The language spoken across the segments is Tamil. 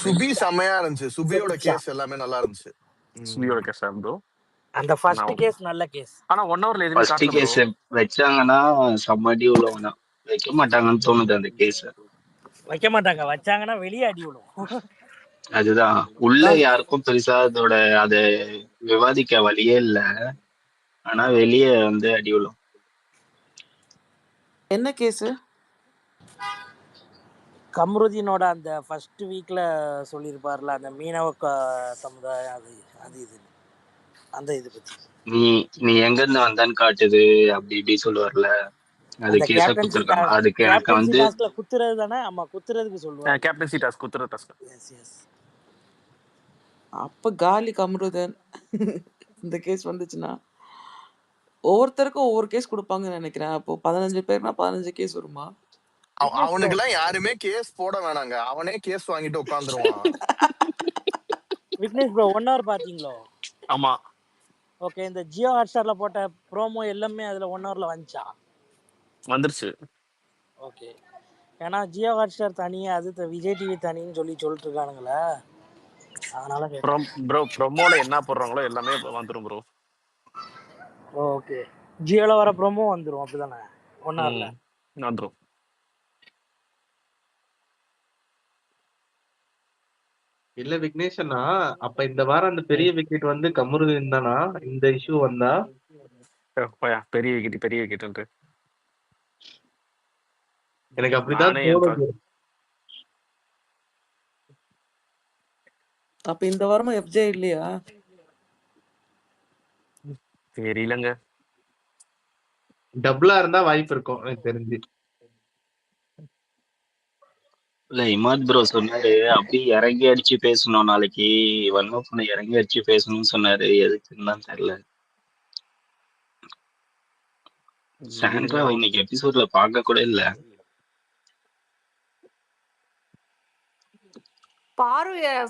சுபி செம்மையா இருந்துச்சு. சுபியோட கேஸ் எல்லாமே நல்லா இருந்துச்சு. சுபியோட கேஸ் ப்ரோ. அந்த ஃபர்ஸ்ட் கேஸ் நல்ல கேஸ். ஆனா 1 ஹவர்ல எதுவுமே ஃபர்ஸ்ட் காட்டல கேஸ் ப்ரோ. வச்சாங்கன்னா செம்ம அடி விழுவும் தான். வைக்க மாட்டாங்கன்னு தோணுது அந்த கேஸ். வைக்க மாட்டாங்க, வச்சாங்கன்னா வெளியே அடி விடும். அதுதான் உள்ள யாருக்கும் பெருசா அதோட அத விவாதிக்க வழியே இல்ல. ஆனா வெளியே வந்து அடி விழும். என்ன கேஸ்? கம்ருதீனோட அந்த ஃபர்ஸ்ட் வீக்ல சொல்லியிருப்பார்ல அந்த மீனவ சமுதாயம் அது அது இது அந்த இது பத்தி. நீ எங்க இருந்து வந்தான்னு காட்டுது அப்படி இப்படி சொல்லுவார்ல, அது அந்த கேஸா குடுத்துருக்காங்க. அதுக்கு எனக்கு கேப்டன்சி வந்து டாஸ்க்ல குத்துறது தானே? ஆமா, குத்துறதுக்கு சொல்லுவாங்க. கேப்டன்சி டாஸ்க் குத்துற டாஸ்க். Yes yes. அப்ப காலி கம்ருதன். இந்த கேஸ் வந்துச்சுன்னா ஒவ்வொருத்தருக்கும் ஒவ்வொரு கேஸ் கொடுப்பாங்கன்னு நினைக்கிறேன். அப்போ 15 பேர்னா 15 கேஸ் வருமா? அவனுக்கு எல்லாம் யாருமே கேஸ் போட வேணாங்க, அவனே கேஸ் வாங்கிட்டு உட்காந்துருவான். விக்னேஷ் ப்ரோ 1 ஹவர் பாத்தீங்களோ? ஆமா. ஓகே, இந்த ஜியோ ஹாட்ஸ்டார்ல போட்ட ப்ரோமோ எல்லாமே அதுல 1 ஹவர்ல வந்துச்சா? வந்துருச்சு. ஓகே, ஏன்னா ஜியோ ஹாட்ஸ்டார் தனியா, அது விஜய் டிவி தனின்னு சொல்லிட்டு இருக்கானுங்களே, அதனால ப்ரோ ப்ரோமோல என்ன போடுறாங்களோ எல்லாமே வந்துரும் ப்ரோ. ஓகே, ஜியோல வர ப்ரோமோ வந்துரும் அப்படிதானே 1 ஹவர்ல? வந்துரும். இல்ல விக்னேஷனா, அப்ப இந்த வாரம் அந்த பெரிய விக்கெட் வந்து கமருதீன் தானா? இந்த இஷ்யூ வந்தா பெரிய விக்கெட் எனக்கு அப்படிதான் தோணுது. அப்ப இந்த வாரமா எஃப்ஜே இல்லையா? தெரியலங்க. டபுளா இருந்தா வாய்ப்பு இருக்கும் எனக்கு தெரிஞ்சு. இல்ல இமாத் ப்ரோ சொன்னாரு அப்படி இறங்கி அடிச்சு பேசணும், நாளைக்கு வன்ம பொண்ணு இறங்கி அடிச்சு பேசணும்னு சொன்னாரு. எதுக்குன்னு தான் தெரியல. சாண்ட்ரா இன்னைக்கு எபிசோட்ல பார்க்க கூட இல்ல.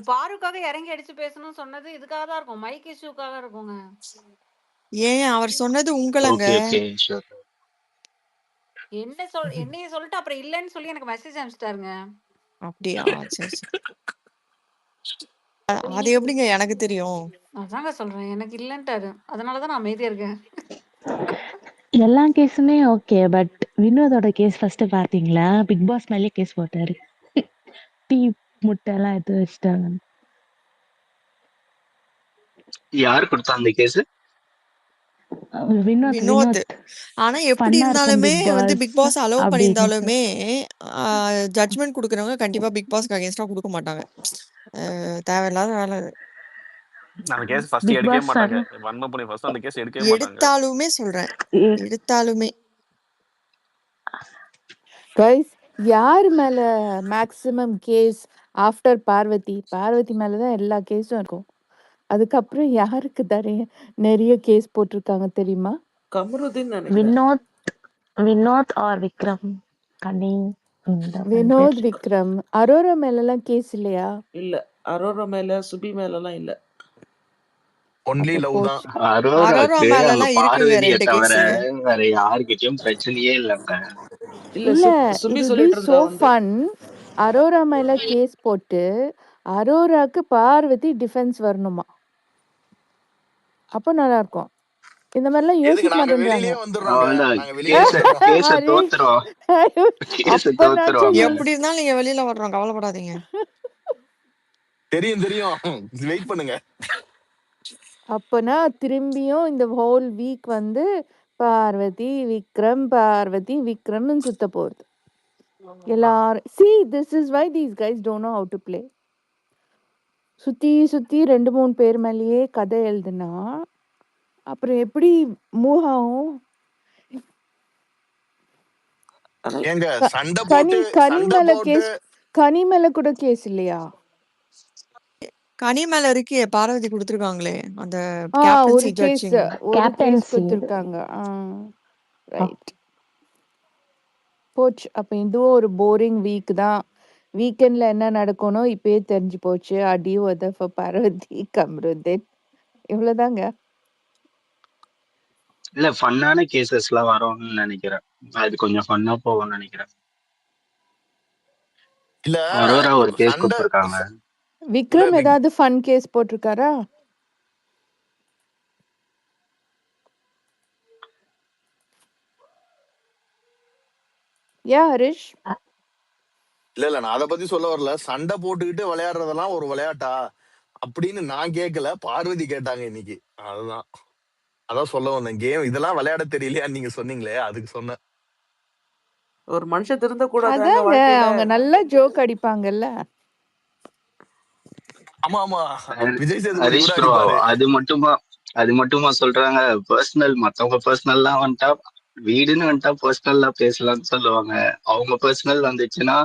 பாருக்காக இறங்கி அடிச்சு பேசணும்னு சொன்னது இதுக்காக தான் இருக்கும், மைக் இஷ்யூக்காக இருக்குங்க. ஏன் அவர் சொன்னது உங்களங்க? என்னைய சொல்லிட்டு அப்புறம் இல்லன்னு சொல்லி எனக்கு மெசேஜ் அனுப்பிச்சிட்டாருங்க. அப்படியா? சரி சரி. அது எப்படிங்க எனக்கு தெரியும்? அதாங்க சொல்றேன், எனக்கு இல்லன்ட்டாரு. அதனாலதான் நான் அமைதியா இருக்கேன். எல்லா கேஸுமே ஓகே, பட் வினோதோட கேஸ் ஃபர்ஸ்ட் பாத்தீங்களா? பிக் பாஸ் மேலே கேஸ் போட்டாரு. டீ முட்டை எல்லாம் எடுத்து வச்சிட்டாங்க. யாரு கொடுத்தா அந்த கேஸ்? வினோத். ஆனா எப்படி இருந்தாலுமே வந்து பிக் பாஸ் அலோவ் பண்ணியிருந்தாலுமே ஜட்மெண்ட் கொடுக்குறவங்க கண்டிப்பா பிக் பாஸ்க்கு அகேன்ஸ்டா கொடுக்க மாட்டாங்க. தேவையில்லாத வேலை. எடுத்தாலுமே சொல்றேன், எடுத்தாலுமே கைஸ், யார் மேல maximum case after Parvathi? Parvathi மேலதான் எல்லா கேஸும் இருக்கும். அதுக்கப்புறம் யாருக்கு நிறைய கேஸ் போட்டிருக்காங்க தெரியுமா? கமருதீன் வினோத் ஆர் விக்ரம் கனி. வினோத், விக்ரம். அரோரா மேலாம் கேஸ் இல்லையா? இல்ல, அரோரா மேல சுபி மேலலாம் இல்ல. ஒன்லி லவ் தான். அரோராக்கு அங்க பார்வதியை தவிர வேற யாருக்கிட்டயும் பிரச்சனையே இல்லங்க. இல்ல, சோ ஃபன். அரோரா மேல கேஸ் போட்டு அரோராக்கு பார்வதி டிஃபென்ஸ் வரணுமா? அப்ப நல்லா இருக்கும். இந்த மாதிரிலாம் யோசிக்க மாட்டேன்றாங்க. எப்படி இருந்தாலும் நீங்க வெளியில வர்றோம், கவலைப்படாதீங்க. தெரியும் தெரியும், வெயிட் பண்ணுங்க. அப்பனா திரும்பியும் இந்த ஹோல் வீக் வந்து பார்வதி விக்ரம்னு சுத்த போகுது எல்லாரும். See, this is why these guys don't know how to play. சுத்தி 2-3 பேர் மேலேயே கதை எழுதுனா அப்புறம் எப்படி மூவ் ஆகும்? கனி மேல கூட கேஸ் இல்லையா? கனி மேல இருக்கு, பார்வதி கொடுத்துருக்காங்களே அந்த ஒரு கேஸ் கொடுத்துருக்காங்க. ரைட், போச்சு. அப்ப இதுவும் ஒரு போரிங் வீக் தான். வீக்கெண்ட்ல என்ன நடக்கணும் இப்பயே தெரிஞ்சு போச்சு. அடி உத பார்வதி கமருதீன், இவ்வளவுதாங்க. இல்ல ஃபன்னான கேசஸ் எல்லாம் வரும்னு நினைக்கிறேன். அது கொஞ்சம் ஃபன்னா போகும்னு நினைக்கிறேன். இல்ல அரோரா ஒரு கேஸ் கொடுத்திருக்காங்க. இல்ல விக்ரம் பிக் ஏதாவது ஃபன் கேஸ் போட்டிருக்காரா? யா ஹரிஷ்? இல்ல நான் அதை பத்தி சொல்ல வரல. சண்டை போட்டுக்கிட்டு விளையாடுறதெல்லாம் ஒரு விளையாட்டா அப்படின்னு நான் கேட்கல, பார்வதி கேட்டாங்க இன்னைக்கு. அதுதான் அதான் சொல்ல வந்தேன். கேம் இதெல்லாம் விளையாட தெரியலையா நீங்க சொன்னீங்களே, அதுக்கு சொன்னேன். ஒரு மனுஷன் திருந்தக்கூடாதாங்க அதாங்க வாழ்க்கையில? அவங்க நல்லா ஜோக் அடிப்பாங்கல்ல. ஆமா ஆமா, ஹரி- விஜய் சேதுபதி ஹரிஷ் கூட ப்ரோ, அடிப்பாரு. அது மட்டுமா சொல்றாங்க? பர்சனல், மத்தவங்க பர்சனல்லாம் வந்துட்டா, வீடுன்னு வந்துட்டா பர்சனல்லா பேசலாம்னு சொல்லுவாங்க. அவங்க பர்சனல் வந்துச்சுன்னா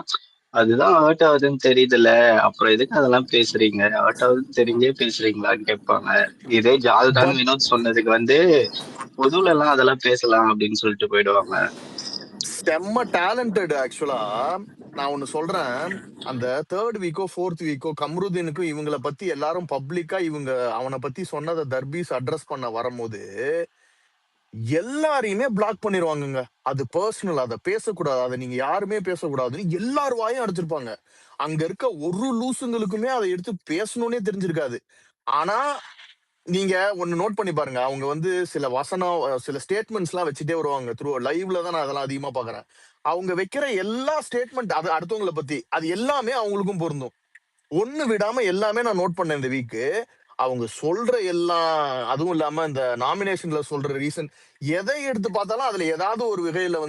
அதுதான் ஹர்ட் ஆகுதுன்னு தெரியுதுல்ல, அப்புறம் எதுக்கு அதெல்லாம் பேசுறீங்க? ஹர்ட் ஆகுதுன்னு தெரிஞ்சே பேசுறீங்களான்னு கேட்பாங்க. இதே ஜால்ரான் பட் வினோத் சொன்னதுக்கு பொதுவுல எல்லாம் அதெல்லாம் பேசலாம் அப்படின்னு சொல்லிட்டு போயிடுவாங்க. செம்ம டேலண்டட் ஆக்சுவலா. நான் ஒண்ணு சொல்றேன். அந்த தேர்ட் வீக்கோ ஃபோர்த் வீக்கோ கம்ருதீனுக்கும் இவங்களை பத்தி எல்லாரும் பப்ளிக்கா இவங்க அவனை பத்தி சொன்னதை தர்பீஸ் அட்ரஸ் பண்ண வரும்போது எல்லாரையுமே பிளாக் பண்ணிடுவாங்கங்க. அது பர்சனல், அதை பேசக்கூடாது, அதை நீங்க யாருமே பேசக்கூடாதுன்னு எல்லார் வாயும் அடைச்சிருப்பாங்க. அங்க இருக்க ஒரு லூசுங்களுக்குமே அதை எடுத்து பேசணும்னே தெரிஞ்சிருக்காது. ஆனா நீங்க ஒன்னு நோட் பண்ணி பாருங்க, அவங்க சில வசனம் சில ஸ்டேட்மெண்ட்ஸ் எல்லாம் வச்சுட்டே வருவாங்க. த்ரூ லைவ்ல தான் நான் அதெல்லாம் அதிகமா பாக்குறேன். அவங்க வைக்கிற எல்லா ஸ்டேட்மெண்ட், அது அடுத்தவங்களை பத்தி, அது எல்லாமே அவங்களுக்கும் பொருந்தும். ஒண்ணு விடாம எல்லாமே நான் நோட் பண்ணேன் இந்த வீக்கு. அவங்க சொல்ற எல்லாம், அதுவும் இல்லாம இந்த நாமினேஷன்ல சொல்ற ரீசன், எதை எடுத்து பார்த்தாலும் அதுல ஏதாவது ஒரு வகையில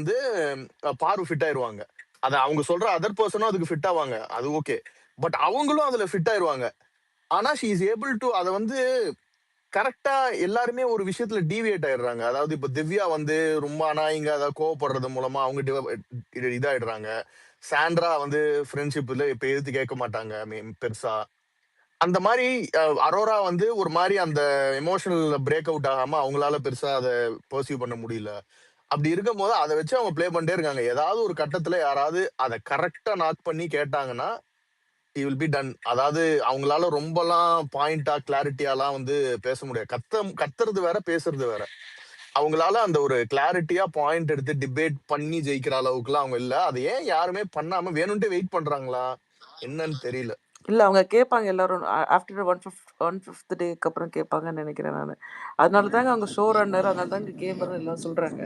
பார்வை ஃபிட் ஆயிருவாங்க. அத அவங்க சொல்ற அதர் பர்சனும் அதுக்கு ஃபிட் ஆவாங்க, அது ஓகே. பட் அவங்களும் அதுல ஃபிட் ஆயிருவாங்க. ஆனா ஷி இஸ் ஏபிள் டு அதை கரெக்டா எல்லாருமே ஒரு விஷயத்துல டீவியேட் ஆயிடுறாங்க. அதாவது இப்ப திவ்யா ரொம்ப அநாயங்க அதாவது கோவப்படுறது மூலமா அவங்க இதாயிடுறாங்க. சாண்ட்ரா ஃப்ரெண்ட்ஷிப்ல இப்ப எதிர்த்து கேட்க மாட்டாங்க பெருசா. அந்த மாதிரி அரோரா ஒரு மாதிரி அந்த எமோஷனல் பிரேக் அவுட் ஆகாம அவங்களால பெருசா அதை பர்சீவ் பண்ண முடியல. அப்படி இருக்கும் போது அதை வச்சு அவங்க ப்ளே பண்ணிட்டே இருக்காங்க. ஏதாவது ஒரு கட்டத்துல யாராவது அதை கரெக்டா நாக் பண்ணி கேட்டாங்கன்னா he will be done. அதாவது அவங்களால ரொம்பலாம் பாயிண்டா கிளாரிட்டியாலாம் பேச முடியாது. கத்துறது வேற, பேசுறது வேற. அவங்களால அந்த ஒரு கிளாரிட்டியா பாயிண்ட் எடுத்து டிபேட் பண்ணி ஜெயிக்கிற அளவுக்குலாம் அவங்க இல்ல. அதை ஏன் யாருமே பண்ணாம வேணும்ட்டு வெயிட் பண்றாங்களா என்னன்னு தெரியல. இல்ல அவங்க கேட்பாங்க எல்லாரும் ஆஃப்டர் 1/5 டேக்கு அப்புறம் கேட்பாங்கன்னு நினைக்கிறேன் நான். அதனால தாங்க அவங்க ஷோ ரன்னர், அதனால தாங்க கேமர் எல்லாம் சொல்றாங்க.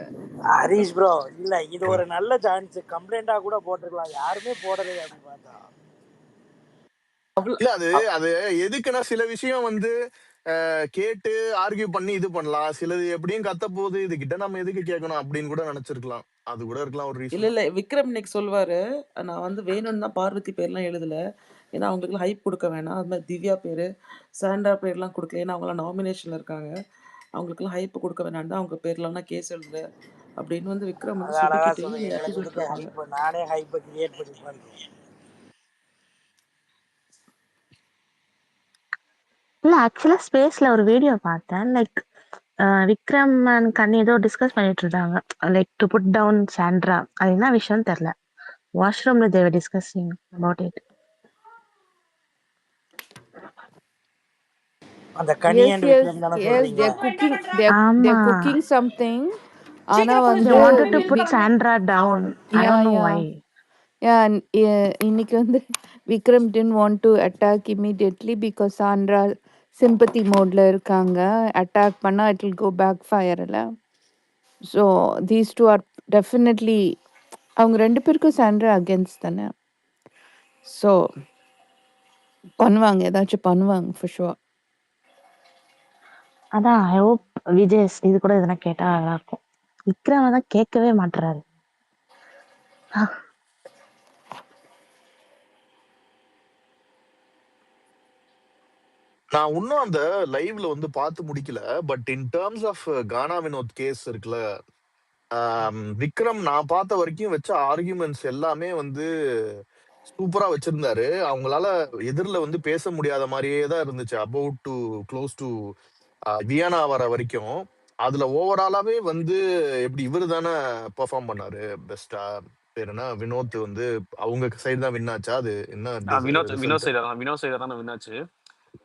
ஹரிஷ் ப்ரோ, இல்ல இது ஒரு நல்ல சான்ஸ். கம்ப்ளைண்டா கூட போட்டுருக்கலாம், யாருமே போடலையே அப்படி பார்த்தா. இல்ல அது அது எதுக்குன்னா சில விஷயம் கேட்டு ஆர்கியூ பண்ணி இது பண்ணலாம். சிலது எப்படியும் கத்த போகுது, இது கிட்ட நம்ம எதுக்கு கேட்கணும் அப்படின்னு கூட நினைச்சிருக்கலாம். அது கூட இருக்கலாம் ஒரு இல்ல ரீசன். இல்ல விக்ரம் இன்னைக்கு சொல்வாரு, நான் வேணும்னு தான் பார்வதி பேர்லாம் எழுதல, ஏன்னா அவங்களுக்கு ஹைப் கொடுக்க வேணாம். அது மாதிரி திவ்யா பேரு சாண்டா பேர்லாம் கொடுக்கல, ஏன்னா அவங்களாம் நாமினேஷன்ல இருக்காங்க, அவங்களுக்குலாம் ஹைப் கொடுக்க வேணாம் தான் அவங்க பேர்லாம் நான் கேஸ் எழுதுல அப்படின்னு விக்ரம் அது அழகா சொல்லிக்கிட்டே சொல்லுங்க, எங்களுக்கு ஆட்டிடியூட் இதுக்கு காட்டுவாங்க. ஹைப், நானே ஹைப்பை கிரியேட் பண்ணி பண்றேன். இல்ல ஆக்சுவலா ஸ்பேஸ்ல ஒரு வீடியோ பார்த்தேன். லைக் விக்ரம் அண்ட் கண்ணி ஏதோ டிஸ்கஸ் பண்ணிட்டு இருந்தாங்க. Like to put down Sandra. அது என்ன விஷயம்னு தெரியல. வாஷ்ரூம்ல தேவர் டிஸ்கஸிங் அபவுட் இட். அந்த Kani yes and S Vikram தானே எஸ் சொல்றீங்க? ஆமா. they're cooking something. ஆனா They wanted to put Sandra down. I yeah don't know yeah why. yeah இன்னைக்கு Vikram didn't want to attack immediately because Sandra sympathy modeல இருக்காங்க. அட்டாக் பண்ணா it will go backfire இல்ல. So these two are definitely, அவங்க ரெண்டு பேருக்கும் சாண்ட்ரா அகேன்ஸ்ட் தானே. ஸோ பண்ணுவாங்க, ஏதாச்சும் பண்ணுவாங்க for sure. அதான் ஐ ஹோப் விஜய் இது கூட எதனா கேட்டா நல்லா இருக்கும். விக்ரம் தான் கேட்கவே மாட்டுறாரு. நான் இன்னும் அந்த லைவ்ல பார்த்து முடிக்கல. But in terms of Gana Vinoth case இருக்குல்ல, விக்ரம் நான் பார்த்த வரைக்கும் வச்ச ஆர்கியூமெண்ட்ஸ் எல்லாமே சூப்பரா வச்சிருந்தாரு. அவங்களால எதிரில பேச முடியாத மாதிரியே தான் இருந்துச்சு. அபவுட் டு க்ளோஸ் டு வியனா வர வரைக்கும். அதுல ஓவராலாவே எப்படி இவரு தானே பெர்ஃபார்ம் பண்ணாரு பெஸ்டா. பேர் என்ன, வினோத் அவங்க சைடு தான் வின் ஆச்சா? அது என்ன வினோத் ரிசல்ட்? சைடா தான் வின் ஆச்சு.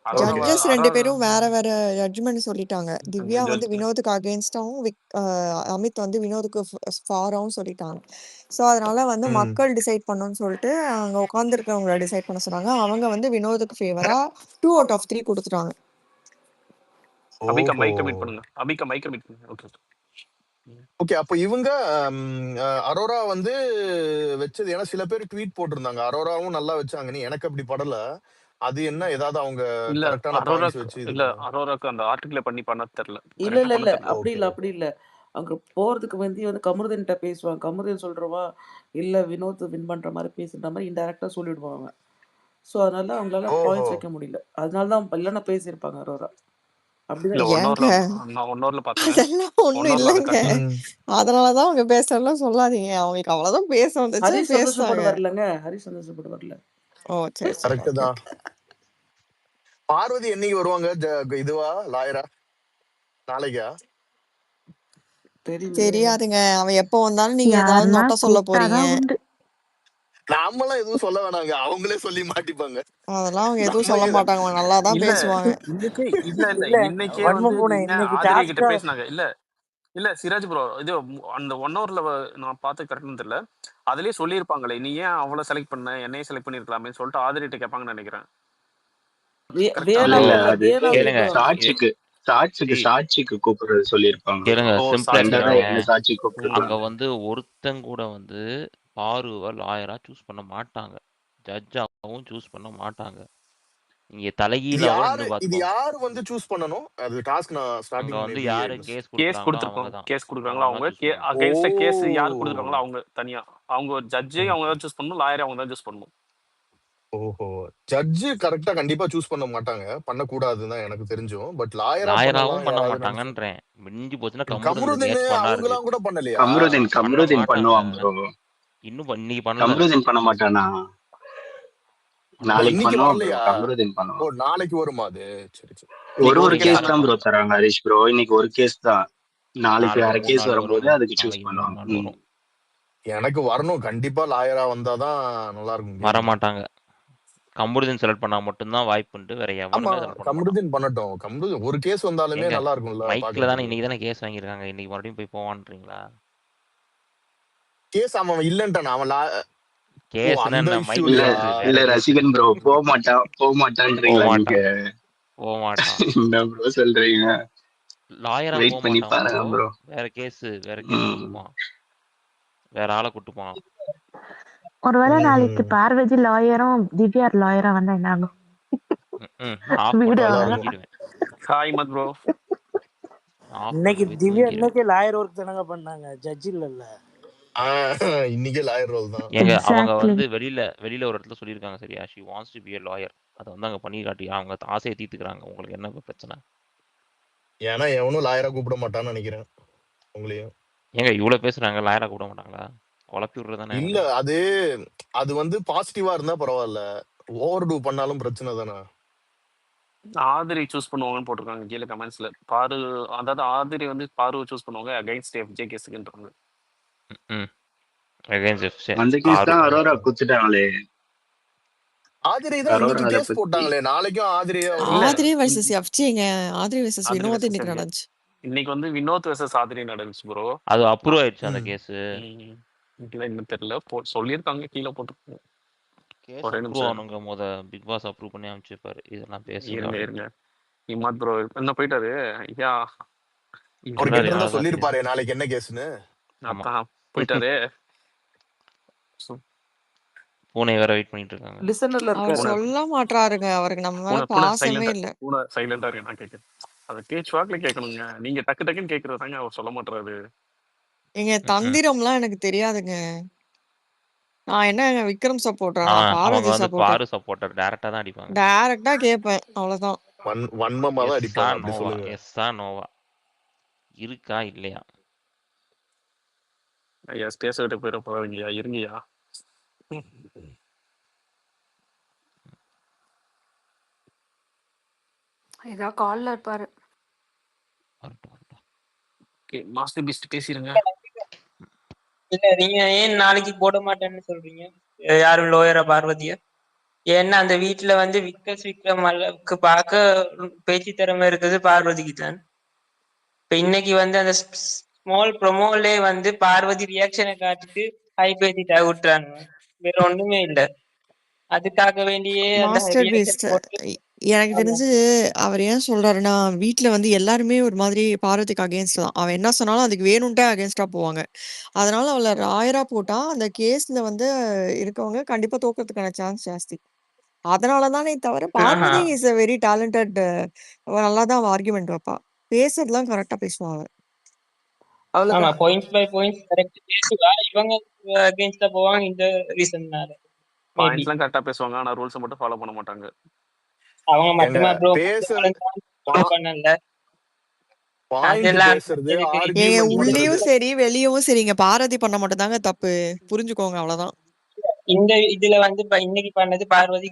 அரோரா ஓகே ஜட்ஜஸ் 2 அரோரா பேரும் வேற வேற ஜட்ஜ்மெண்ட் சொல்லிட்டாங்க. திவ்யா வந்து ஜட்ஜ் வினோதுக்கு அகைன்ஸ்டாவும், அமித் வந்து வினோதுக்கு ஃபாராவும் சொல்லிட்டாங்க. ஸோ அதனால வந்து ம் மக்கள் டிசைட் பண்ணணும்னு சொல்லிட்டு அங்க உட்காந்துருக்கவங்கள டிசைட் பண்ண சொன்னாங்க. அவங்க வந்து வினோதுக்கு ஃபேவரா 2 அவுட் ஆஃப் 3 கொடுத்துட்டாங்க. அபிகா ஓஹோ மைக்க மீட் பண்ணுங்க. அபிகா மைக்க மீட் பண்ணுங்க. ஓகே ஓகே அப்ப இவங்க அரோரா வந்து வச்சது, ஏன்னா சில பேர் ட்வீட் போட்டிருந்தாங்க அரோராவும் நல்லா வச்சாங்கன்னு. எனக்கு அப்படி படல. அது என்ன ஏதாவது அவங்க இல்ல கரெக்டான பாயிண்ட்ஸ் அரோராக்கு வச்சு இது இல்ல பண்ண? அரோராக்கு அந்த ஆர்டிகிள பண்ணி பண்ண தெரியல. இல்ல, கரெக்டா இல்ல, பண்ண இல்ல. தெரியல. அப்படி ஓகே இல்ல, அப்படி இல்ல. அங்க போறதுக்கு முந்தி வந்து கமருதீன்ட்ட பேசுவாங்க. கமருதீன் சொல்றவா, இல்ல வினோத் வின் பண்ற மாரி பேசுன்ற மாரி இன்டைரக்ட்டா சொல்லிடுவாங்க. ஸோ, அதனால அவங்களால ஓஹோ பாயிண்ட்ஸ் வைக்க முடியல. அதனால தான் இல்லன்னா பேசியிருப்பாங்க அரோரா. இல்ல அப்படிதான் 1 ஏங்க ஹவர்ல நான் 1 ஹவர்ல பார்த்தேன். அதெல்லாம் 1 ஒண்ணும் ஹவர்ல அத இல்லைங்க. கட் ம் அதனாலதான் அவங்க பேசலாம் சொல்லாதீங்க. அவங்களுக்கு அவ்வளவுதான் பேச வந்துச்சு, ஹரிஷ் பேசுறாங்க. சந்தோஷப்பட்டு வரலங்க. ஹரிஷ் சந்தோஷப்பட்டு வரல. ஓ சரி சரி கரெக்ட் ஓகே தான். ஓகே. பார்வதி என்னைக்கு வருவாங்க? இதுவா லாயரா நாளைக்கா? தெரியலையே. தெரியாதுங்க. அவன் எப்போ வந்தாலும் நீங்க ஏதாவது யாருன்னா நொட்ட சொல்ல போறீங்க. கூப்பிட்டாதான் உண்டு. நாமெல்லாம் எதுவும் சொல்ல வேணாங்க, அவங்களே சொல்லி மாட்டிப்பாங்க. அதெல்லாம் அவங்க எதுவும் சொல்ல நம்ம மாட்டாங்க. நல்லா தான் இல்ல பேசுவாங்க. இன்னைக்கே இல்ல இல்ல இன்னைக்கே வன்ம வந்து பூனை நீங்க இன்னைக்கு ஆதிரை கிட்ட டாஸ்க்கா பேசினாங்க. இல்ல இல்ல சிராஜ் ப்ரோ, இது அந்த 1 ஹவர்ல நான் பார்த்து கரெக்ட்னு தெரியல. அதுலயே சொல்லியிருப்பாங்களே, நீ ஏன் அவளை செலக்ட் பண்ண, என்னையே செலக்ட் பண்ணிருக்கலாமே சொல்லிட்டு ஆதிரிட்ட கேட்பாங்கன்னு நினைக்கிறேன். கரெக்டா? இல்ல இல்ல வேணாவும் அது வேணா கேளுங்க கூப்பிடுவாங்க. இ- சாட்சிக்கு கூப்பிடுறது சொல்லியிருப்பாங்க. கேளுங்க ஓ சிம்பிள் சாட்சி ஜென்ரலா கேளுங்க. எங்க சாட்சி ம் அங்க கூப்பிட்டுருக்காங்க. வந்து ஒருத்தங்க கூட வந்து பாருவ லாயரா சூஸ் பண்ண மாட்டாங்க, ஜட்ஜாவும் சூஸ் பண்ண மாட்டாங்க. நீங்க இது தலைகீழா கூட யாரு நின்று இது பார்த்துக்கோங்க. யாரு வந்து சூஸ் பண்ணணும்? அது டாஸ்க் நான் அங்க ஸ்டார்டிங் வந்து மேபி யாரு மிஸ். கேஸ் கேஸ் கொடுக்குறாங்களோ அவங்க கொடுத்துருக்கோம். தான் கேஸ் கொடுக்குறாங்களோ அவங்க அவங்க தான் சூஸ் பண்ணணும். ஓ அகைன்ஸ்டா கேஸ் யார் கொடுத்துருக்காங்களோ அவங்க தனியா. அவங்க ஜட்ஜையும் அவங்க தான் சூஸ் பண்ணணும், லாயரை அவங்க தான் சூஸ் பண்ணணும். ஓஹோ ஜட்ஜு கரெக்டா கண்டிப்பா சூஸ் பண்ண மாட்டாங்க, பண்ணக்கூடாதுன்னு தான் எனக்கு தெரிஞ்சும். பட் லாயரா பண்ணலாம் லாயராவும் பண்ண யாராவது நினைச்சு. மாட்டாங்கன்றேன். மிஞ்சி போச்சுன்னா கம்முடன் கமருதீன் எங்கேயாச்சும் பண்ணாரு. அவங்க எல்லாம் கூட பண்ணலையா? கம்ருதீன் பண்ண கம்ருதீன் மாட்டாங்க. பண்ணுவான் ப்ரோ. இன்னும் இன்னைக்கு பண்ணல. கம்ருதீன் பண்ண மாட்டானா? ஓ நாளைக்கு இன்னைக்கு பண்ணுவான் ப்ரோ. வரலையா? கம்ருதீன் ஓ பண்ணுவான். நாளைக்கு வருமா அது? சரி சரி. ஒரு இன்னைக்கு ஒரு ஒரு கேஸ் கேஸ் தானே. தான் ப்ரோ தராங்க ஹரிஷ் ப்ரோ. இன்னைக்கு ஒரு கேஸ் தான். நாளைக்கு நாளைக்கு வேற 3 கேஸ் நாள் வரும்போது வரும், அதுக்கு சூஸ் நாளைக்கு 3 பண்ணுவாங்க. நாள் வரும். எனக்கு வரணும் கண்டிப்பா, லாயரா வந்தாதான் நல்லா இருக்கும் வர கேம். மாட்டாங்க. கம்ருதீன் செலக்ட் பண்ணா மட்டும்தான் வாய்ப்புண்டு, வேற ஆமா எவனுமே செலக்ட் பண்ண மாட்டான். கமருதீன் பண்ணட்டும். கமருதீன் ஒரு கேஸ் வந்தாலுமே ஏங்க நல்லா இருக்கும்ல மைக்ல தானே பாக்குறதுக்கு. இன்னைக்கு தானே கேஸ் வாங்கியிருக்காங்க, இன்னைக்கு மறுபடியும் போய் போவான்றீங்களா? கேஸ் அவன் இல்லன்ட்டான் அவன் ஓ கேஸ்னா அந்த என்ன? மைக் இல்ல இஷ்யூலயா? கேஸ் வேற இல்ல கேஸ். ரசிகன் ப்ரோ போக போக மாட்டான்றீங்களா நீங்க? மாட்டான், போக மாட்டான். என்ன ப்ரோ சொல்றீங்க? லாயரா வெயிட் போக பண்ணி மாட்டான் பாருங்க ப்ரோ. ப்ரோ. வேற கேஸ் கொடுப்பான், வேற ஆளை கூட்டுப்பான். ஒருவேளை நாளைக்கு ம்ஹும். பார்வதி லாயரும் திவ்யா லாயரா வந்தா என்ன ஆகும்? நான் ஆஃப் வீடு பண்ணிட்டு நல்லா அவ்வளவுதான். இருக்கும். தூங்கிடுவேன். ஹாய் மத் ப்ரோ. ஆஃப் இன்னைக்கு பண்ணிட்டு போய் திவ்யா தூங்கிடுவேன். இன்னைக்கே லாயர் ஒர்க் தானங்க பண்ணாங்க, ஜட்ஜ் இல்லல்ல. இன்னைக்கே லாயர் ரோல் தான். ஏங்க அவங்க எக்ஸாக்ட்லி. வந்து வெளியில ஒரு இடத்துல சொல்லியிருக்காங்க சரியா, she wants to be a lawyer. அதை வந்து அங்க பண்ணி காட்டி அவங்க ஆசையை தீர்த்துக்கிறாங்க. உங்களுக்கு என்ன இப்ப பிரச்சனை? ஏன்னா எவனும் லாயரா கூப்பிட மாட்டான்னு நினைக்கிறேன் உங்களையும். ஏங்க இவ்வளவு பேசுறாங்க, லாயரா கூப்பிட மாட்டாங்களா? குழப்பி விடுறதானே இல்ல அவங்கள. அது வந்து பாசிட்டிவா இருந்தா பரவாயில்ல, ஓவர் டூ பண்ணாலும் பிரச்சனை தானே. ஆதிரி சூஸ் பண்ணுவாங்கன்னு போட்டிருக்காங்க கீழே கமெண்ட்ஸ்ல. பாரு, அதாவது ஆதிரி வந்து பாருவை சூஸ் பண்ணுவாங்க அகைன்ஸ்ட் எஃப்ஜே கேஸுக்குன்றாங்க. அந்த கேஸ் தான் அரோரா குத்துட்டாங்களே. ஆதிரை தான் அரோரா இன்னைக்கு அதை கேஸ் பத்தி போட்டாங்களே, நாளைக்கும் ஆதிரியே இல்ல வருமா? ஆதிரி வர்சஸ் எஃப்ஜிங்க. ஆதிரி வர்சஸ் ஆதிரி வினோத் வெர்சஸ் இன்னைக்கு எஃப்ஜே. நடந்துச்சு. இன்னைக்கு வந்து வினோத் வெர்சஸ் ஆதிரி நடந்துச்சு ப்ரோ. அது அப்ரூவ் ஆயிடுச்சு அந்த ம். கேஸ். இன்னும் தெரியல, சொல்லியிருக்காங்க கீழே போட்டு. கேஸ் ஒரே அப்ரூவ் நிமிஷம் ஆனுங்க. பிக் பாஸ் அப்ரூவ் பண்ணி அமைச்சிருப்பாரு, இதெல்லாம் பேசுங்க இருங்க அப்படின்னு. இருங்க. இமாத் ப்ரோ என்ன போயிட்டாரு ஐயா. அவர் சொன்னாரு கேட்டிருந்தா என்னாலதான் சொல்லிருப்பாரு நாளைக்கு என்ன கேஸ்னு. ஆமா. அதான் போயிட்டாரு. பூனை வேற வெயிட் பண்ணிட்டு இருக்காங்க. லிசனர்ல அவர் இருக்காரு. சொல்ல மாட்டாருங்க. அவருக்கு நம்ம மேல பூனை பாசமே இல்ல. சைலண்டா இருக்கு. நான் கேட்கறேன், அதை பேச்சு வாக்குல கேட்கணுங்க. நீங்க டக்கு டக்குன்னு கேட்கறதாங்க அவர் சொல்ல மாட்டாரு. எங்க தந்திரம்லாம் எனக்கு தெரியாதுங்க. நான் என்ன விக்ரம் சப்போர்ட்டரா? நான் அவங்க பார்வதி வந்து சப்போர்ட்டர். பாரு சப்போர்ட்டர், டைரக்டா தான் அடிப்பாங்க. டைரக்டா கேட்பேன், அவ்வளவுதான். வன்மமா தான் எஸ்ஸா அடிப்பாங்க, அப்படி நோவா, சொல்லுங்க. எஸ்ஸா நோவா, இருக்கா இல்லையா? ஐயா ஸ்பேஸ் விட்டு போயிட போறீங்கயா, இருங்கய்யா. ஏதோ கால்ல இருப்பாரு. ஓகே மாஸ்டர் பீஸ்ட் பேசிருங்க. இல்ல நீங்க ஏன் நாளைக்கு போட மாட்டேன்னு சொல்றீங்க? யாரும் லோயரா பார்வதிய? ஏன்னா அந்த வீட்டுல வந்து விக்ரம் அளவுக்கு பார்க்க பேச்சு திறமை இருக்குது பார்வதிக்கு தான். இப்ப இன்னைக்கு வந்து அந்த ஸ்மால் ப்ரொமோலே வந்து பார்வதி ரியாக்ஷனை காட்டிட்டு ஹைப் ஏத்திட்டா விட்டுறாங்க. வேற ஒண்ணுமே இல்ல. அதுக்காக வேண்டியே அந்த மாஸ்டர் ரியாக்ஷன் பீஸ்ட் போட்டு. எனக்கு ஆமா தெரிஞ்சு அவர் ஏன் சொல்றாருன்னா, வீட்ல வந்து எல்லாருமே ஒரு மாதிரி பார்வதிக்கு அகெயின்ஸ்ட் தான். அவன் என்ன சொன்னாலும் அதுக்கு வேணும்ன்ட்டே அகெயின்ஸ்டா போவாங்க. அதனால அவள ராயரா போட்டா, அந்த கேஸ்ல வந்து இருக்கவங்க கண்டிப்பா தோக்கறதுக்கான சான்ஸ் ஜாஸ்தி. அதனால தானே தவிர, ஆஹா. Parvathi is a very talented. அவ நல்லா தான் அவ ஆர்கியூமெண்ட் வைப்பா. பேசுறதெல்லாம் கரெக்ட்டா பேசுவா அவ. அவளுக்கு ஆமா, பாயிண்ட்ஸ் பை பாயிண்ட்ஸ் கரெக்ட் பேசுவா. இவங்க அகேன்ஸ்டா போவாங்க இந்த ரீசன்னால மேபி. பாயிண்ட்ஸ்லாம் கரெக்டா பேசுவாங்க, ஆனா ரூல்ஸை மட்டும் ஃபாலோ பண்ண மாட்டாங்க. அவங்க எங்க மட்டுமா ப்ரோ பேச பண்ணல பாயிண்ட் அதெல்லாம் பேசுறது ஏங்க ஆர்கியூமெண்ட் பண்றது உள்ளேயும் சரி, வெளியவும் சரிங்க. பாரதி பண்ண மட்டும் தாங்க தப்பு. புரிஞ்சுக்கோங்க அவ்வளவுதான். இந்த இதுல வந்து இன்னைக்கு பண்ணது பார்வதி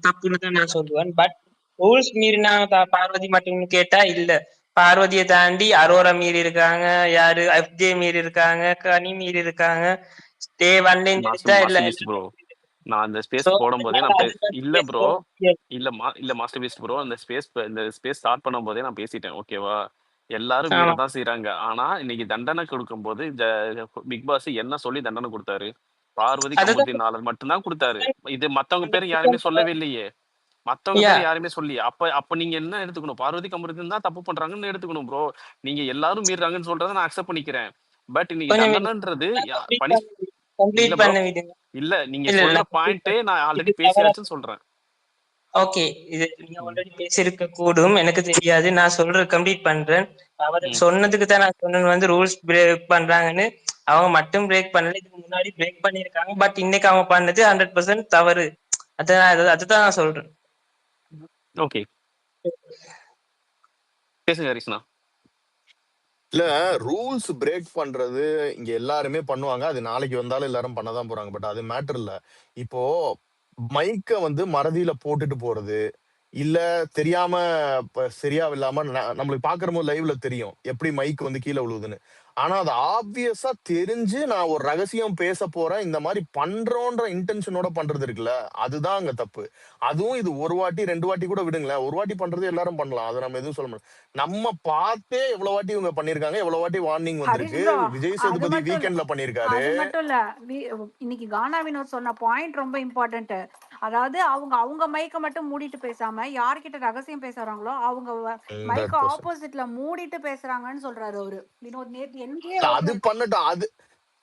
தப்புன்னு தான் நான் சொல்லுவேன். பட் ரூல்ஸ் மீறினா பார்வதி மட்டும்னு கேட்டா இல்ல. பார்வதியை தாண்டி அரோரா மீறி இருக்காங்க, யாரு எஃப்ஜே மீறி இருக்காங்க, கனி மீறி இருக்காங்க. டே ஒன்ல எடுத்தா மாஸ்டர் பீஸ்ட் ப்ரோ, நான் அந்த ஸ்பேஸ் போடும்போதே நான் இல்ல ப்ரோ, இல்ல மாஸ்டர் பீஸ்ட் ப்ரோ, அந்த ஸ்பேஸ் ஸ்டார்ட் பண்ணும்போதே நான் பேசிட்டேன், ஓகேவா? எல்லாரும் மீறதான் செய்யறாங்க. ஆனா இன்னைக்கு தண்டனை கொடுக்கும்போது பிக் பாஸ் என்ன சொல்லி தண்டனை கொடுத்தாரு? பார்வதி கமுதினாளர் மட்டும்தான் கொடுத்தாரு. இது மத்தவங்க பேர் யாருமே சொல்லவே இல்லையே. மத்தவங்க பேர் யாருமே சொல்லி அப்ப நீங்க என்ன எடுத்துக்கணும்? பார்வதி கமுதின் தான் தப்பு பண்றாங்கன்னு எடுத்துக்கணும் ப்ரோ. நீங்க எல்லாரும் மீறாங்கன்னு சொல்றதை நான் அக்செப்ட் பண்ணிக்கிறேன். பட் இன்னைக்கு தண்டனைன்றது இல்ல, நீங்க சொல்ற பாயிண்டே நான் ஆல்ரெடி பேசியாச்சுன்னு சொல்றேன். ஓகே, இது நீங்க ஆல்ரெடி பேசியிருக்க கூடும், எனக்கு தெரியாது. நான் சொல்ற கம்ப்ளீட் பண்றேன். அவர் சொன்னதுக்கு தான் நான் சொன்னது வந்து ரூல்ஸ் பிரேக் பண்றாங்கன்னு. அவங்க மட்டும் பிரேக் பண்ணல, இதுக்கு முன்னாடி பிரேக் பண்ணிருக்காங்க. பட் இன்னைக்கு அவங்க பண்ணது 100% தவறு. அதுதான் நான் சொல்றேன். ஓகே, பேசுங்க ஹரிஷ்ணா. இல்ல, ரூல்ஸ் பிரேக் பண்றது இங்க எல்லாருமே பண்ணுவாங்க. அது நாளைக்கு வந்தாலும் எல்லாரும் பண்ணதான் போறாங்க. பட் அது மேட்டர் இல்ல. இப்போ மைக்க வந்து மறதியில போட்டுட்டு போறது, இல்ல தெரியாம சரியா இல்லாம நம்மளுக்கு பாக்குற போது லைவ்ல தெரியும் எப்படி மைக் வந்து கீழே விழுவுதுன்னு. ஆனா அது ஆப்வியஸா தெரிஞ்சு நான் ஒரு ரகசியம் பேச போறேன், இந்த மாதிரி பண்றோன்ற இன்டென்ஷனோட பண்றது இருக்குல்ல, அதுதான் அங்க தப்பு. அதுவும் இது ஒரு வாட்டி 2 வாட்டி கூட விடுங்களேன். ஒரு வாட்டி பண்றது எல்லாரும் பண்ணலாம், அதை நம்ம எதுவும் சொல்ல முடியாது. நம்ம பார்த்தே எவ்வளவு வாட்டி இவங்க பண்ணிருக்காங்க, எவ்வளவு வாட்டி வார்னிங் வந்திருக்கு. விஜய் சேதுபதி வீக்கெண்ட்ல பண்ணிருக்காரு. அது மட்டும் இல்ல, இன்னைக்கு கானா வினோத் சொன்ன பாயிண்ட் ரொம்ப இம்பார்ட்டன்ட். அதாவது அவங்க மைக்க மட்டும் மூடிட்டு பேசாம யார்கிட்ட ரகசியம் பேசுறாங்களோ அவங்க மைக்க 100%. ஆப்போசிட்ல மூடிட்டு பேசுறாங்கன்னு சொல்றாரு அவரு வினோத். நேத்து அது பண்ணட்டும்.